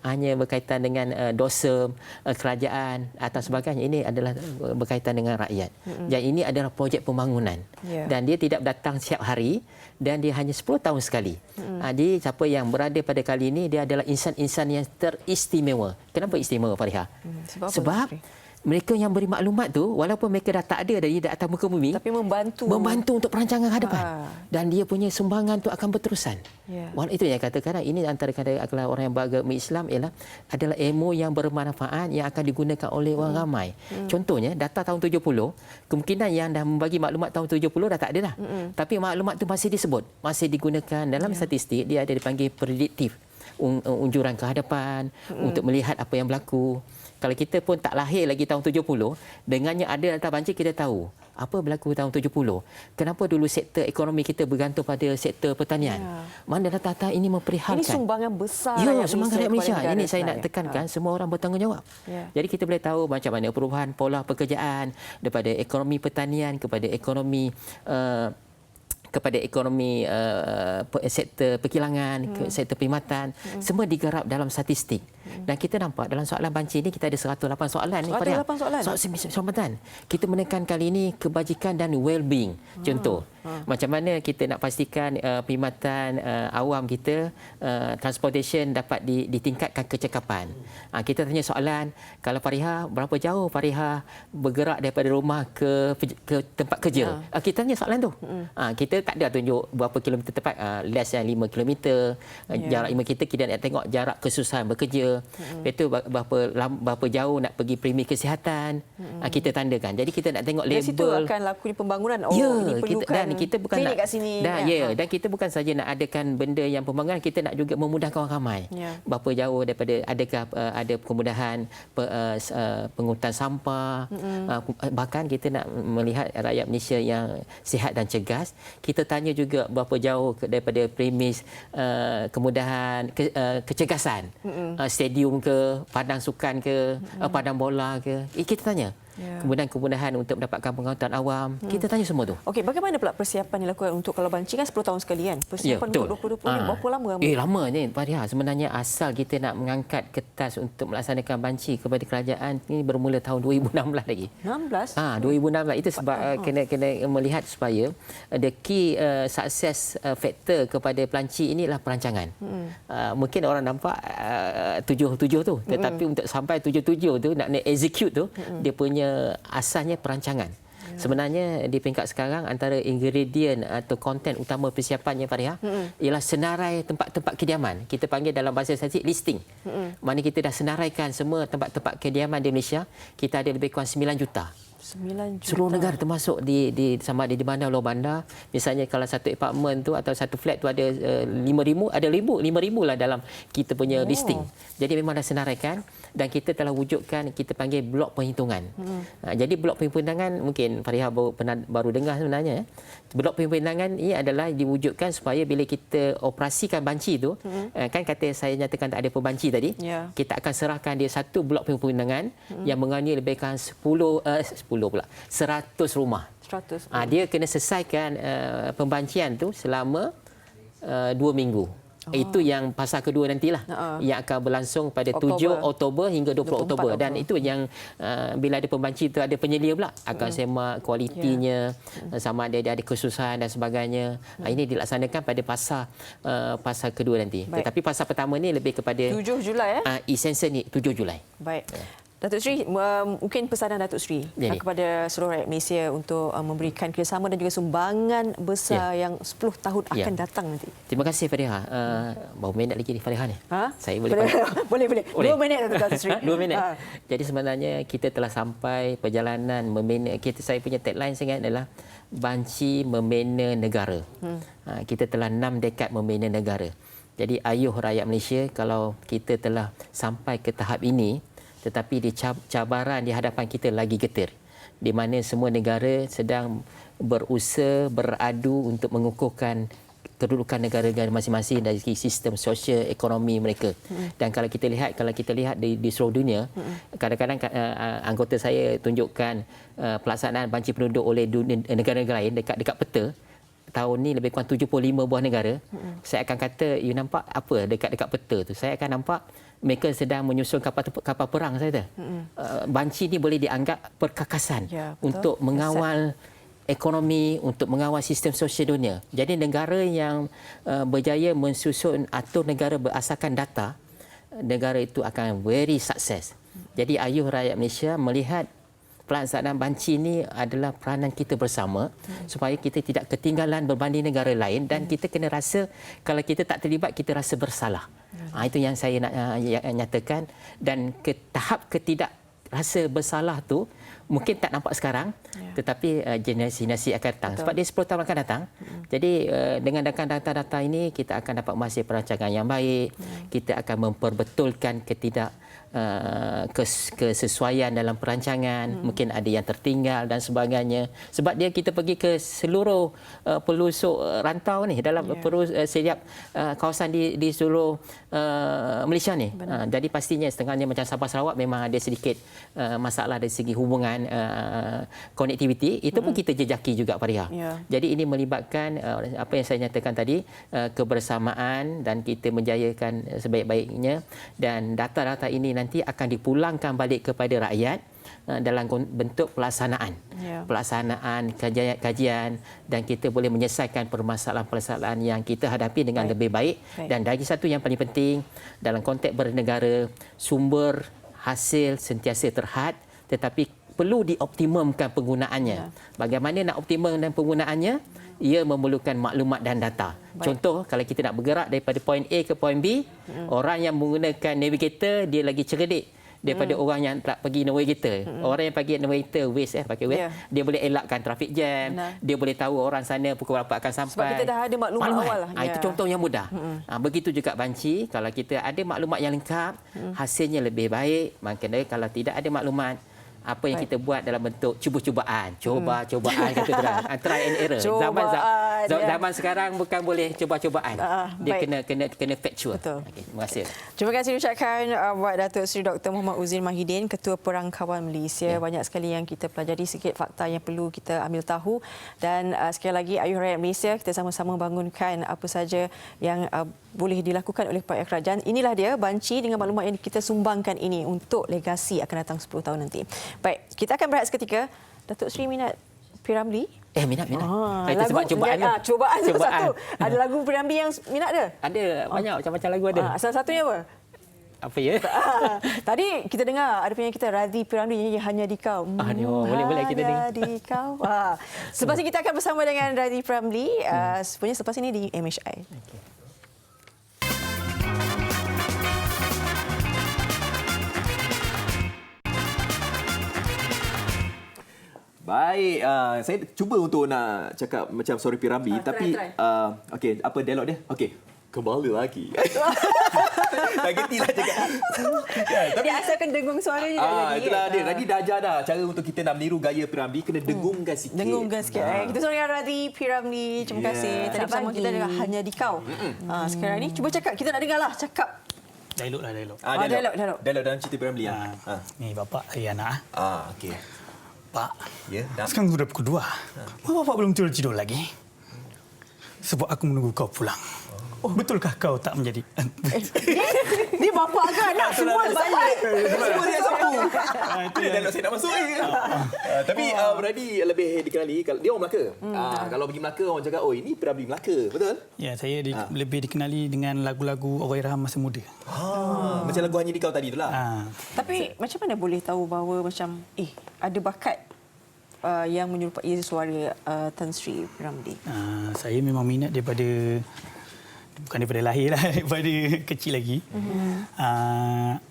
hanya berkaitan dengan dosa kerajaan atau sebagainya. Ini adalah berkaitan dengan rakyat. Dan ini adalah projek pembangunan. Dan dia tidak datang setiap hari, dan dia hanya 10 tahun sekali. Jadi siapa yang berada pada kali ini, dia adalah insan-insan yang teristimewa. Kenapa istimewa, Fariha? Sebab mereka yang beri maklumat tu, walaupun mereka dah tak ada dari atas muka bumi, tapi membantu untuk perancangan hadapan. Dan dia punya sumbangan tu akan berterusan. Walau itu yang katakan, ini antara kata orang yang beragama Islam adalah ilmu yang bermanfaat yang akan digunakan oleh orang ramai. Contohnya data tahun 70, kemungkinan yang dah membagi maklumat tahun 70 dah tak ada dah. Tapi maklumat tu masih disebut, masih digunakan dalam statistik. Dia ada dipanggil prediktif, unjuran ke hadapan, untuk melihat apa yang berlaku. Kalau kita pun tak lahir lagi tahun 70, dengannya ada data banci, kita tahu apa berlaku tahun 70. Kenapa dulu sektor ekonomi kita bergantung pada sektor pertanian. Mana data-data ini memperlihatkan. Ini sumbangan besar sumbangan rakyat Malaysia. Ini saya nak tekankan, semua orang bertanggungjawab. Jadi kita boleh tahu macam mana perubahan pola pekerjaan daripada ekonomi pertanian kepada ekonomi sektor perkilangan, sektor perkhidmatan, semua digarap dalam statistik. Dan kita nampak dalam soalan banci ini kita ada 108 soalan. 108 soalan. Soalan. Kita menekan kali ini kebajikan dan well-being. Contoh, macam mana kita nak pastikan perkhidmatan awam kita, transportation dapat ditingkatkan kecekapan. Kita tanya soalan, kalau Fariha, berapa jauh Fariha bergerak daripada rumah ke tempat kerja? Kita tanya soalan tu. Kita tak ada tunjuk berapa kilometer tepat, less than 5 kilometer. Jarak 5 kita nak tengok jarak kesusahan bekerja. Itu berapa jauh nak pergi premi kesihatan. Kita tandakan. Jadi kita nak tengok label. Di situ akan lakukan pembangunan. Ini perlukan dan kita bukan klinik kat sini. Dan kita bukan saja nak adakan benda yang pembangunan, kita nak juga memudahkan orang ramai. Berapa jauh daripada, adakah ada kemudahan penghutan sampah. Bahkan kita nak melihat rakyat Malaysia yang sihat dan cergas. Kita tanya juga berapa jauh daripada premis kemudahan kecergasan. Stadium ke, padang sukan ke, padang bola ke. Kita tanya. Kemudahan-kemudahan untuk mendapatkan pengetahuan awam. Kita tanya semua tu. Okey, bagaimana pula persiapan dilakukan untuk, kalau banci kan 10 tahun sekali kan? Persiapan untuk 2020 ni berapa lama? Lama ni, Fariha. Sebenarnya asal kita nak mengangkat kertas untuk melaksanakan banci kepada kerajaan ini bermula tahun 2016 lagi. 16? 2016. Itu sebab kena melihat supaya the key success factor kepada pelanci inilah perancangan. Mungkin orang nampak 7 tu, tetapi untuk sampai 7 tu nak execute tu, dia punya asalnya perancangan. Sebenarnya di peringkat sekarang antara ingredient atau konten utama persiapannya, Fariha, ialah senarai tempat-tempat kediaman. Kita panggil dalam bahasa statistik listing. Mana kita dah senaraikan semua tempat-tempat kediaman di Malaysia. Kita ada lebih kurang 9 juta. 9 juta. Seluruh negara termasuk sama ada di bandar luar bandar. Misalnya kalau satu apartmen tu atau satu flat tu ada 5,000, ada 5,000 lah dalam kita punya listing. Jadi memang dah senaraikan dan kita telah wujudkan, kita panggil blok perhitungan. Jadi blok perhitungan mungkin Fariha baru dengar sebenarnya. Blok perhitungan ini adalah diwujudkan supaya bila kita operasikan banci tu, kan kata saya nyatakan tak ada pembanci tadi, kita akan serahkan dia satu blok perhitungan yang mengandungi lebih kurang 100 rumah. 100. Dia kena selesaikan pembancian tu selama 2 minggu. Itu yang fasa kedua nantilah yang akan berlangsung pada 7 Oktober hingga 20 Oktober dan itu yang bila ada pembanci itu ada penyelia pula akan semak kualitinya sama ada kesusahan dan sebagainya. Ini dilaksanakan pada fasa kedua nanti. Tetapi fasa pertama ni lebih kepada 7 Julai esensi ni 7 Julai. Baik. Datuk Seri, mungkin pesanan Datuk Seri kepada seluruh rakyat Malaysia untuk memberikan kerjasama dan juga sumbangan besar yang 10 tahun akan datang nanti. Terima kasih Fariha. Berapa minit lagi ni Fariha ni? Saya boleh boleh. 2 minit Datuk Seri. 2 minit. Jadi sebenarnya kita telah sampai perjalanan saya punya tagline sangat adalah banci membina negara. Kita telah 6 dekad membina negara. Jadi ayuh rakyat Malaysia kalau kita telah sampai ke tahap ini tetapi di cabaran di hadapan kita lagi getir di mana semua negara sedang berusaha beradu untuk mengukuhkan kedudukan negara-negara masing-masing dari sistem sosial ekonomi mereka. Dan kalau kita lihat di seluruh dunia, kadang-kadang anggota saya tunjukkan pelaksanaan banci penduduk oleh negara-negara lain dekat peta. Tahun ni lebih kurang 75 buah negara. Saya akan kata, you nampak apa dekat peta tu? Saya akan nampak mereka sedang menyusun kapal perang saya. Banci ni boleh dianggap perkakasan untuk mengawal ekonomi, untuk mengawal sistem sosial dunia. Jadi negara yang berjaya mensusun atur negara berasaskan data, negara itu akan very sukses. Jadi ayuh rakyat Malaysia melihat pelaksanaan banci ini adalah peranan kita bersama supaya kita tidak ketinggalan berbanding negara lain dan kita kena rasa kalau kita tak terlibat kita rasa bersalah. Itu yang saya nak nyatakan dan ke tahap ketidak rasa bersalah tu mungkin tak nampak sekarang tetapi generasi akan datang sebab dia 10 tahun akan datang. Jadi dengan data-data ini kita akan dapat menghasilkan perancangan yang baik, kita akan memperbetulkan kesesuaian dalam perancangan, mungkin ada yang tertinggal dan sebagainya. Sebab kita pergi ke seluruh pelosok rantau ni dalam setiap kawasan di seluruh Malaysia ni. Jadi pastinya setengahnya macam Sabah Sarawak memang ada sedikit masalah dari segi hubungan konektiviti, itu pun kita jejaki juga Fariha. Jadi ini melibatkan apa yang saya nyatakan tadi, kebersamaan dan kita menjayakan sebaik-baiknya dan data-data ini nanti akan dipulangkan balik kepada rakyat dalam bentuk pelaksanaan. Pelaksanaan kajian dan kita boleh menyelesaikan permasalahan-permasalahan yang kita hadapi dengan lebih baik. Dan lagi satu yang paling penting dalam konteks bernegara, sumber hasil sentiasa terhad tetapi perlu dioptimumkan penggunaannya. Bagaimana nak optimumkan penggunaannya? Ia memerlukan maklumat dan data. Contoh, kalau kita nak bergerak daripada point A ke point B, orang yang menggunakan navigator dia lagi cerdik daripada orang yang tak pergi navigator. Orang yang pergi navigator pakai Waze, dia boleh elakkan traffic jam, dia boleh tahu orang sana pukul berapa akan sampai. Sebab kita dah ada maklumat awal lah. Itu contoh yang mudah. Begitu juga banci, kalau kita ada maklumat yang lengkap, hasilnya lebih baik. Maknanya kalau tidak ada maklumat, apa yang kita buat dalam bentuk cuba-cubaan, cubaan kata terang, try and error. Zaman sekarang bukan boleh cuba-cubaan. Dia kena factual. Okay, terima kasih. Terima kasih ucapkan buat Datuk Seri Dr. Muhammad Uzin Mahidin, Ketua Perangkawan Malaysia. Banyak sekali yang kita pelajari, sikit fakta yang perlu kita ambil tahu dan sekali lagi ayuh rakyat Malaysia kita sama-sama bangunkan apa saja yang boleh dilakukan oleh pihak kerajaan. Inilah dia banci dengan maklumat yang kita sumbangkan ini untuk legasi akan datang 10 tahun nanti. Baik, kita akan berehat seketika. Datuk Seri minat P. Ramlee? Minat. Itu sebab cubaan. Cubaan satu. Ada lagu P. Ramlee yang minat dia? Ada, banyak macam-macam lagu ada. Salah satunya apa? Apa ya? Tadi kita dengar ada penyanyi kita Radhi P. Ramlee nyanyi Hanya di Kau. Boleh kita dengar. Hanya di Kau. Selepas ini kita akan bersama dengan Radhi P. Ramlee. Sebenarnya selepas ini di MHI. Okay. Baik, saya cuba untuk nak cakap macam sorry P. Ramlee tapi okey, apa dialog dia? Okey, kembali lagi. Tak getilah cakap. Dia asalkan dengung suaranya jadi. Itulah dia. Radhi dah ajar dah cara untuk kita nak meniru gaya P. Ramlee kena dengungkan sikit. Dengungkan sikit. Kita bersama dengan Radhi P. Ramlee. Terima kasih. Tadi bersama kita dengan Hanya di Kau. Sekarang ni cuba cakap, kita nak dengarlah cakap. Dialog. Dialog dalam cerita P. Ramlee. Ni bapak, saya anak. Okey. Pak, ya, sekarang sudah pukul 2. Bapak belum tidur lagi? Sebab aku menunggu kau pulang. betulkah kau tak menjadi? Ni bapa ke anak semua balik. Semua dia sapu. Itu yang saya nak masuk. Tapi Brady lebih dikenali, dia orang Melaka. Kalau pergi Melaka, orang cakap, oh ini Piramli Melaka, betul? Ya, saya lebih dikenali dengan lagu-lagu Allahyarham masa muda. Macam lagu Hanya Di Kau tadi itulah. Tapi macam mana boleh tahu bahawa macam ada bakat yang menyerupai suara Tan Sri Piramli? Saya memang minat bukan daripada lahir lah, daripada kecil lagi.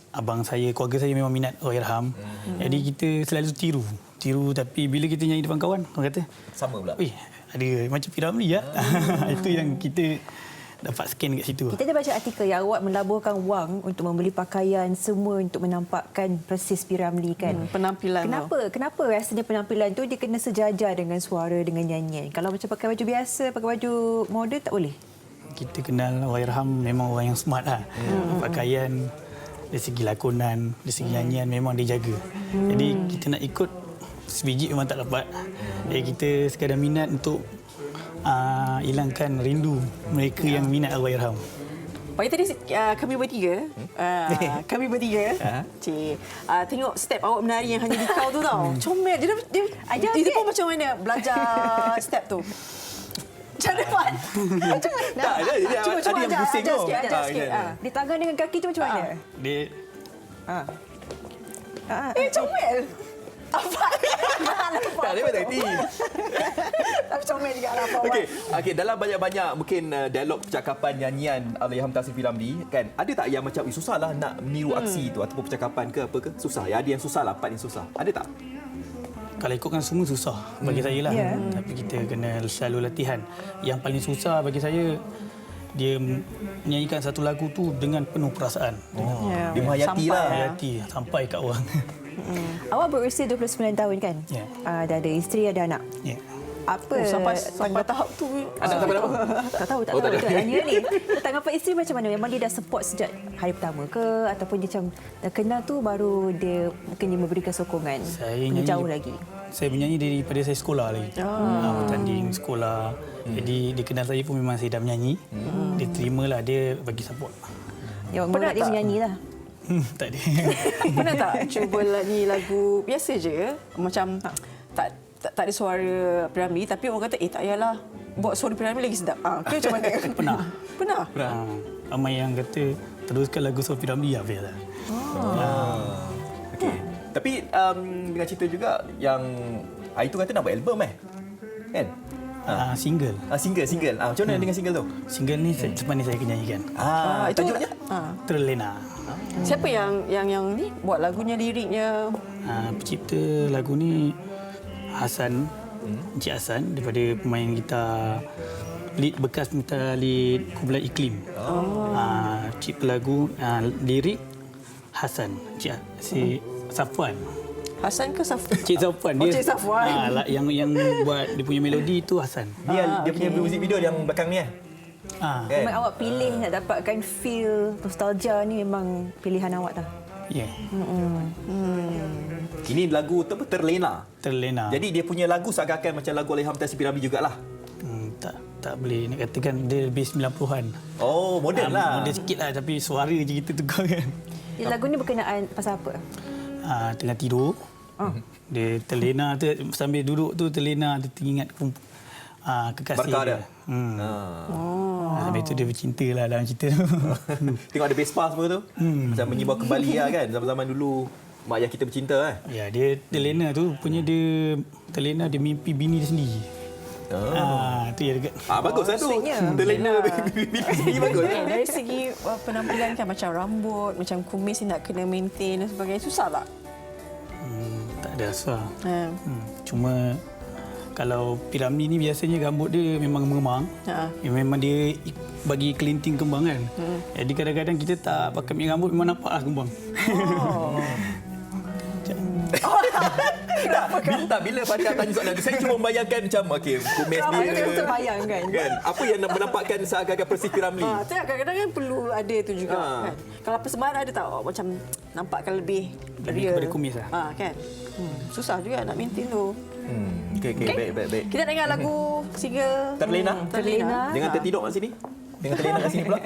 Abang saya, keluarga saya memang minat Allahyarham. Jadi kita selalu tiru, tapi bila kita nyanyi depan kawan, orang kata sama pula. Ada macam Piramli ya. Itu yang kita dapat scan kat situ. Kita ada baca artikel yang awak melaburkan wang untuk membeli pakaian semua untuk menampakkan persis Piramli kan. Penampilan. Kenapa rasanya penampilan tu dia kena sejajar dengan suara, dengan nyanyian? Kalau macam pakai baju biasa, pakai baju model tak boleh? Kita kenal Allahyarham memang orang yang smart lah. Pakaian, dari segi lakonan, dari segi nyanyian memang dia jaga. Jadi kita nak ikut sebiji memang tak dapat. Jadi kita sekadar minat untuk hilangkan rindu mereka yang minat Allahyarham. Pagi tadi kami bertiga, tengok step awak menari yang Hanya Di Kau tu tau. Comel. Dia ajar itu pun macam mana belajar step tu? Macam mana? Cuba ada yang pusing tu. Ajar sikit. Di tangan dengan kaki tu macam mana? Dia comel. Apa? Tak ada tadi. Tapi comel juga lah. Okey, dalam banyak-banyak mungkin dialog percakapan nyanyian Allahyarham Tan Sri Piramli kan, ada tak yang macam susahlah nak meniru aksi tu ataupun percakapan ke apa ke? Susah. Ya, ada yang susah lah, part yang susah. Ada tak? Kalau ikutkan semua susah bagi saya lah. Tapi kita kena selalu latihan. Yang paling susah bagi saya, dia menyanyikan satu lagu tu dengan penuh perasaan. Dia menghayati lah. Menghayati sampai kat orang. Awak berusia 29 tahun kan? Dah ada isteri, ada anak. Apa sampai tahap tu anak sampai apa? Tak tahu. Tanya ni. Tanggapan isteri macam mana? Memang dia dah support sejak hari pertama ke ataupun dia macam dah kenal tu baru dia mungkin dia memberikan sokongan? Jauh lagi. Saya menyanyi daripada saya sekolah lagi. Bertanding sekolah. Jadi dia kenal saya pun memang saya dah menyanyi. Dia terimalah, dia bagi support. Yang pernah dia menyanyi lah. Tak ada. Pernah tak cuba ni lagu biasa je, macam tak ada suara Piramli tapi orang kata tak payahlah buat suara Piramli lagi sedap. Ke macam mana? Pernah. Ramai yang kata teruskan lagu suara Piramli lah biasa. Okey. Tapi dengan cerita juga yang itu kata nak buat album kan? Single. Single. Macam mana dengan single tu? Single ni selepas ni saya akan nyanyikan. Itu Terlena. Siapa yang ni buat lagunya, liriknya? Pencipta lagu ni Hasan, Encik Hasan daripada pemain gitar bekas gitar lead kumpulan Iklim. Cipta lagu, lirik Hasan, si Safwan. Hasan ke Safwan? Cik Safwan. Cik Safwan. Yang buat dia punya melodi tu Hasan. Dia punya music video yang belakang ni Memang awak pilih nak dapatkan feel nostalgia ni, memang pilihan awak dah. Ya. Ini lagu Terlena. Terlena. Jadi dia punya lagu seakan-akan macam lagu Allahyarham Tan Sri Piramli jugalah. Tak boleh nak katakan dia lebih 90-an. Oh, moden lah. Moden sikit lah tapi suara je kita tukar kan. Lagu ni berkenaan pasal apa? Tengah tidur. Dia terlena tu, sambil duduk tu terlena, dia teringat kekasih Barkah dia. Habis tu dia bercinta lah dalam cerita tu. Tengok ada Vespa semua tu. Macam menyibau kembali lah kan. Zaman-zaman dulu mak ayah kita bercinta Ya, dia terlena tu punya dia terlena dia mimpi bini dia sendiri. Tu ya dekat. Bagus lah tu. Terlena bini sendiri bagus. Dari segi penampilan kan, macam rambut, macam kumis nak kena maintain dan sebagainya, susah tak? Tak ada susah. Cuma kalau Piramli ni biasanya rambut dia memang memang. Memang dia bagi kelinting kembang kan. Jadi kadang-kadang kita tak pakai minyak rambut memang nampaklah kembang. Tak, bila Fariha tanya soalan tu, saya cuma membayangkan macam kumis dia. Terbayang kan. Apa yang menampakkan seakan-akan persis Piramli? Kadang-kadang kan perlu ada tu juga. Kan? Kalau persembahan ada tak macam nampakkan lebih real kepada kumis lah. Kan? Susah juga nak maintain tu. Okey, baik. Kita dengar lagu single Terlena. Terlena. Jangan tertidur kat sini. Dengan Telina kat sini pula.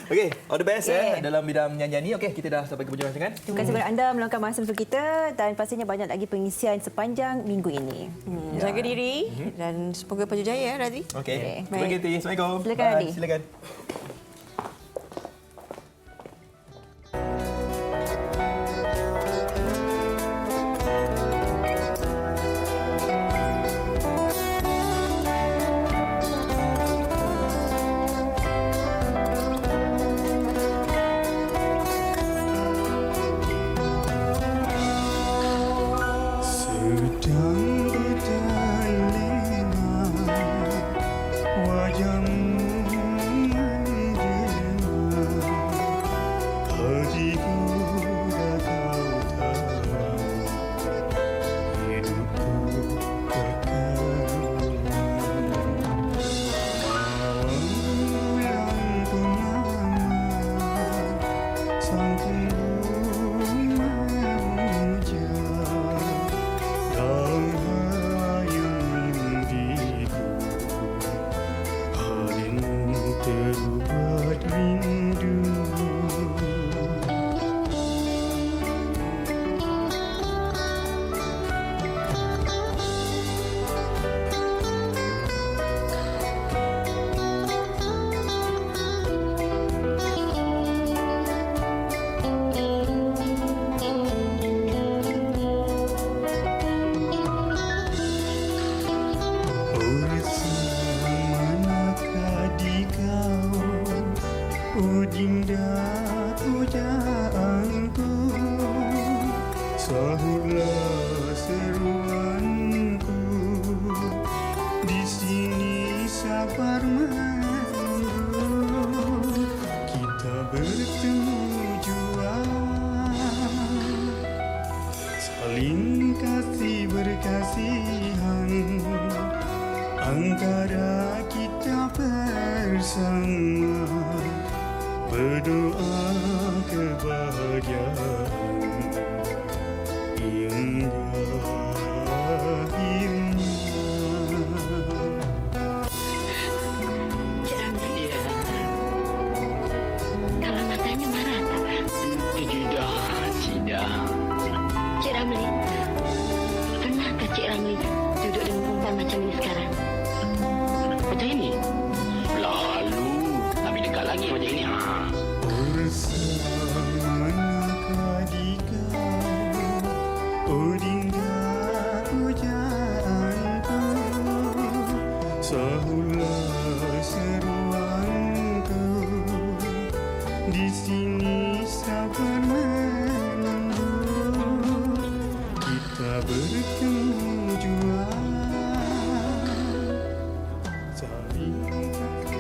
Okey, all the best dalam bidang nyanyian ni. Okey, kita dah sampai ke penjuru rancangan. Terima kasih kepada anda meluangkan masa bersama kita dan pastinya banyak lagi pengisian sepanjang minggu ini. Jaga diri dan semoga berjaya Radhi. Okey. Terima kasih. Assalamualaikum. Silakan Radhi. Silakan. Sedang bertanding wajahmu Sahutlah seruanku, di sini sabar menunggu. Kita bertemu jua, saling kasih berkasihan. Antara kita bersama, berdoa kebahagiaan hingga akhirnya. Kalau matanya marah tak? Tidak. Cik Ramli, pernahkah Cik Ramli duduk dengan perempuan macam ini sekarang? Macam ini? Lalu, tapi dekat lagi macam ini. Bersamanakah di kau, oh dinda pujaanku, sahutlah seruanku, di sini sabar menunggu. Kita bertemu